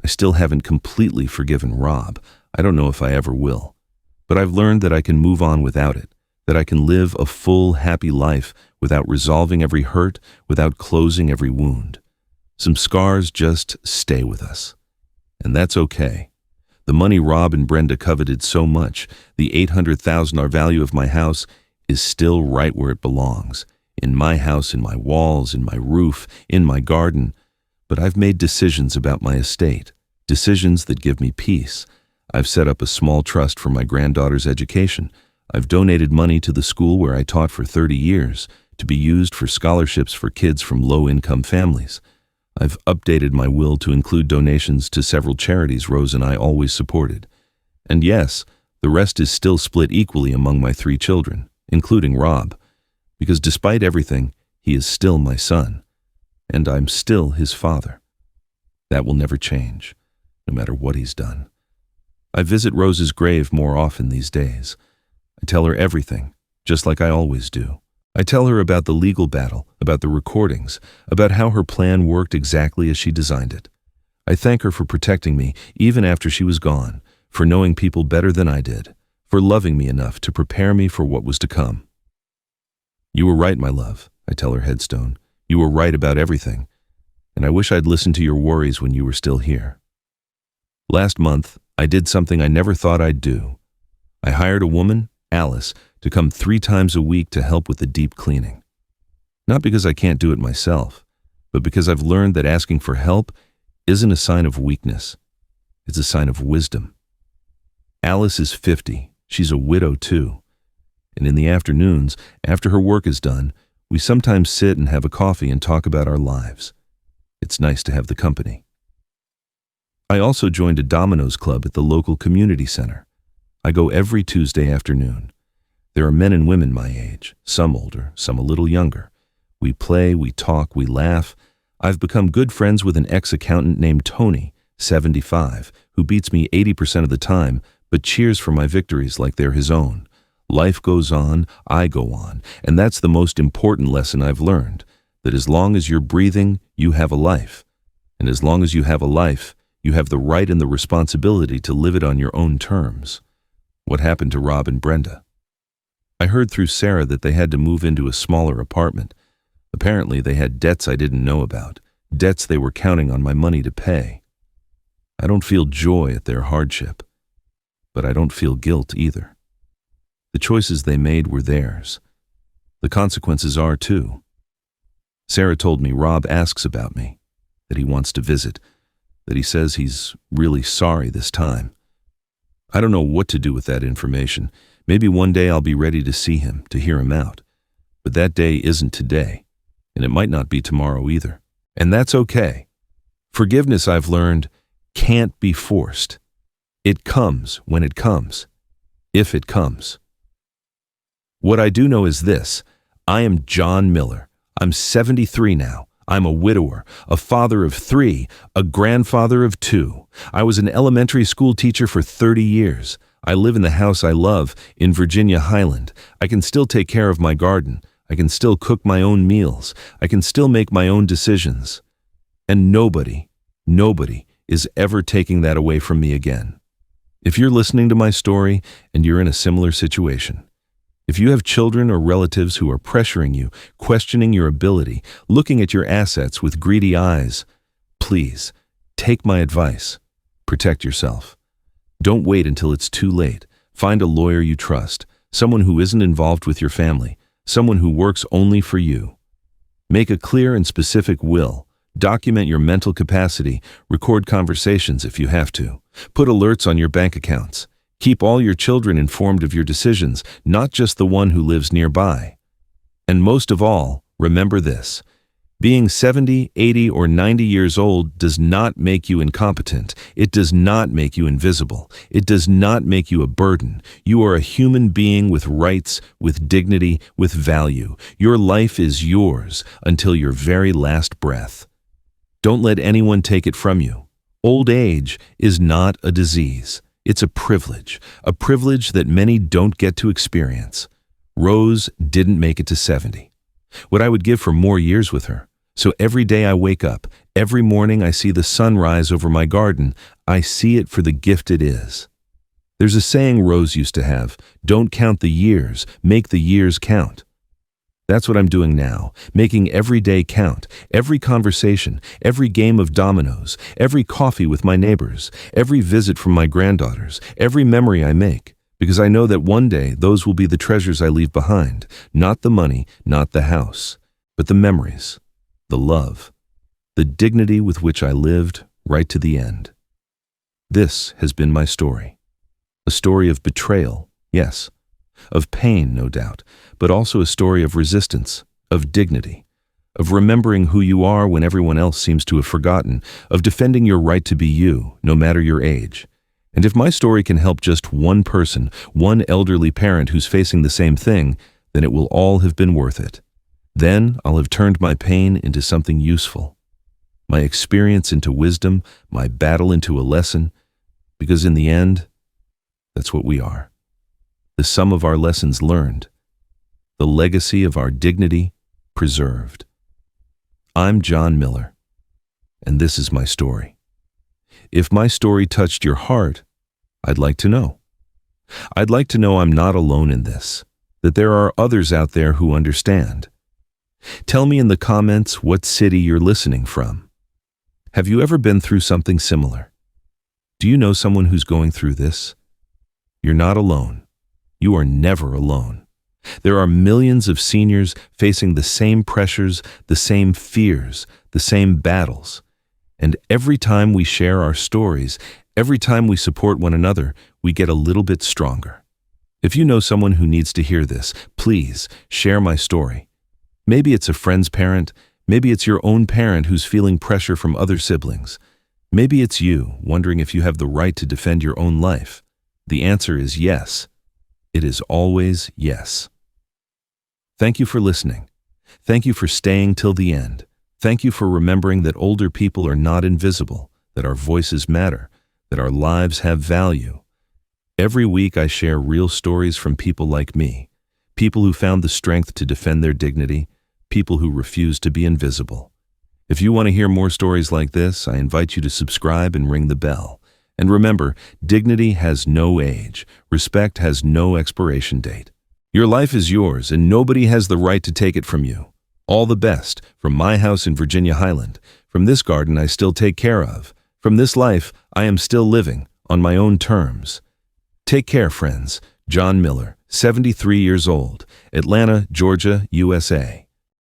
I still haven't completely forgiven Rob. I don't know if I ever will. But I've learned that I can move on without it, that I can live a full, happy life without resolving every hurt, without closing every wound. Some scars just stay with us. And that's okay. The money Rob and Brenda coveted so much, the $800,000 value of my house, is still right where it belongs. In my house, in my walls, in my roof, in my garden. But I've made decisions about my estate, decisions that give me peace. I've set up a small trust for my granddaughter's education. I've donated money to the school where I taught for 30 years to be used for scholarships for kids from low-income families. I've updated my will to include donations to several charities Rose and I always supported. And yes, the rest is still split equally among my 3 children, including Rob, because despite everything, he is still my son. And I'm still his father. That will never change, no matter what he's done. I visit Rose's grave more often these days. I tell her everything, just like I always do. I tell her about the legal battle, about the recordings, about how her plan worked exactly as she designed it. I thank her for protecting me even after she was gone, for knowing people better than I did, for loving me enough to prepare me for what was to come. You were right, my love, I tell her headstone. You were right about everything, and I wish I'd listened to your worries when you were still here. Last month, I did something I never thought I'd do. I hired a woman, Alice, to come 3 times a week to help with the deep cleaning. Not because I can't do it myself, but because I've learned that asking for help isn't a sign of weakness. It's a sign of wisdom. Alice is 50. She's a widow too. And in the afternoons, after her work is done, we sometimes sit and have a coffee and talk about our lives. It's nice to have the company. I also joined a Domino's club at the local community center. I go every Tuesday afternoon. There are men and women my age, some older, some a little younger. We play, we talk, we laugh. I've become good friends with an ex-accountant named Tony, 75, who beats me 80% of the time, but cheers for my victories like they're his own. Life goes on, I go on, and that's the most important lesson I've learned, that as long as you're breathing, you have a life. And as long as you have a life, you have the right and the responsibility to live it on your own terms. What happened to Rob and Brenda? I heard through Sarah that they had to move into a smaller apartment. Apparently, they had debts I didn't know about, debts they were counting on my money to pay. I don't feel joy at their hardship, but I don't feel guilt either. The choices they made were theirs. The consequences are too. Sarah told me Rob asks about me, that he wants to visit, that he says he's really sorry this time. I don't know what to do with that information. Maybe one day I'll be ready to see him, to hear him out. But that day isn't today, and it might not be tomorrow either. And that's okay. Forgiveness, I've learned, can't be forced. It comes when it comes, if it comes. What I do know is this: I am John Miller. I'm 73 now. I'm a widower, a father of 3, a grandfather of 2. I was an elementary school teacher for 30 years. I live in the house I love in Virginia Highland. I can still take care of my garden. I can still cook my own meals. I can still make my own decisions. And nobody is ever taking that away from me again. If you're listening to my story and you're in a similar situation, if you have children or relatives who are pressuring you, questioning your ability, looking at your assets with greedy eyes, please take my advice. Protect yourself. Don't wait until it's too late. Find a lawyer you trust, someone who isn't involved with your family, someone who works only for you. Make a clear and specific will. Document your mental capacity. Record conversations if you have to. Put alerts on your bank accounts. Keep all your children informed of your decisions, not just the one who lives nearby. And most of all, remember this: being 70, 80, or 90 years old does not make you incompetent. It does not make you invisible. It does not make you a burden. You are a human being with rights, with dignity, with value. Your life is yours until your very last breath. Don't let anyone take it from you. Old age is not a disease. It's a privilege that many don't get to experience. Rose didn't make it to 70. What I would give for more years with her. So every day I wake up, every morning I see the sun rise over my garden, I see it for the gift it is. There's a saying Rose used to have: don't count the years, make the years count. That's what I'm doing now, making every day count, every conversation, every game of dominoes, every coffee with my neighbors, every visit from my granddaughters, every memory I make, because I know that one day those will be the treasures I leave behind, not the money, not the house, but the memories, the love, the dignity with which I lived right to the end. This has been my story. A story of betrayal, yes, of pain, no doubt, but also a story of resistance, of dignity, of remembering who you are when everyone else seems to have forgotten, of defending your right to be you, no matter your age. And if my story can help just one person, one elderly parent who's facing the same thing, then it will all have been worth it. Then I'll have turned my pain into something useful, my experience into wisdom, my battle into a lesson, because in the end, that's what we are. The sum of our lessons learned, the legacy of our dignity preserved. I'm John Miller, and this is my story. If my story touched your heart, I'd like to know. I'd like to know I'm not alone in this, that there are others out there who understand. Tell me in the comments what city you're listening from. Have you ever been through something similar? Do you know someone who's going through this? You're not alone. You are never alone. There are millions of seniors facing the same pressures, the same fears, the same battles. And every time we share our stories, every time we support one another, we get a little bit stronger. If you know someone who needs to hear this, please share my story. Maybe it's a friend's parent, maybe it's your own parent who's feeling pressure from other siblings. Maybe it's you, wondering if you have the right to defend your own life. The answer is yes. It is always yes. Thank you for listening. Thank you for staying till the end. Thank you for remembering that older people are not invisible, that our voices matter, that our lives have value. Every week I share real stories from people like me, people who found the strength to defend their dignity, people who refuse to be invisible. If you want to hear more stories like this, I invite you to subscribe and ring the bell. And remember, dignity has no age. Respect has no expiration date. Your life is yours, and nobody has the right to take it from you. All the best from my house in Virginia Highland, from this garden I still take care of, from this life I am still living on my own terms. Take care, friends. John Miller, 73 years old, Atlanta, Georgia, USA.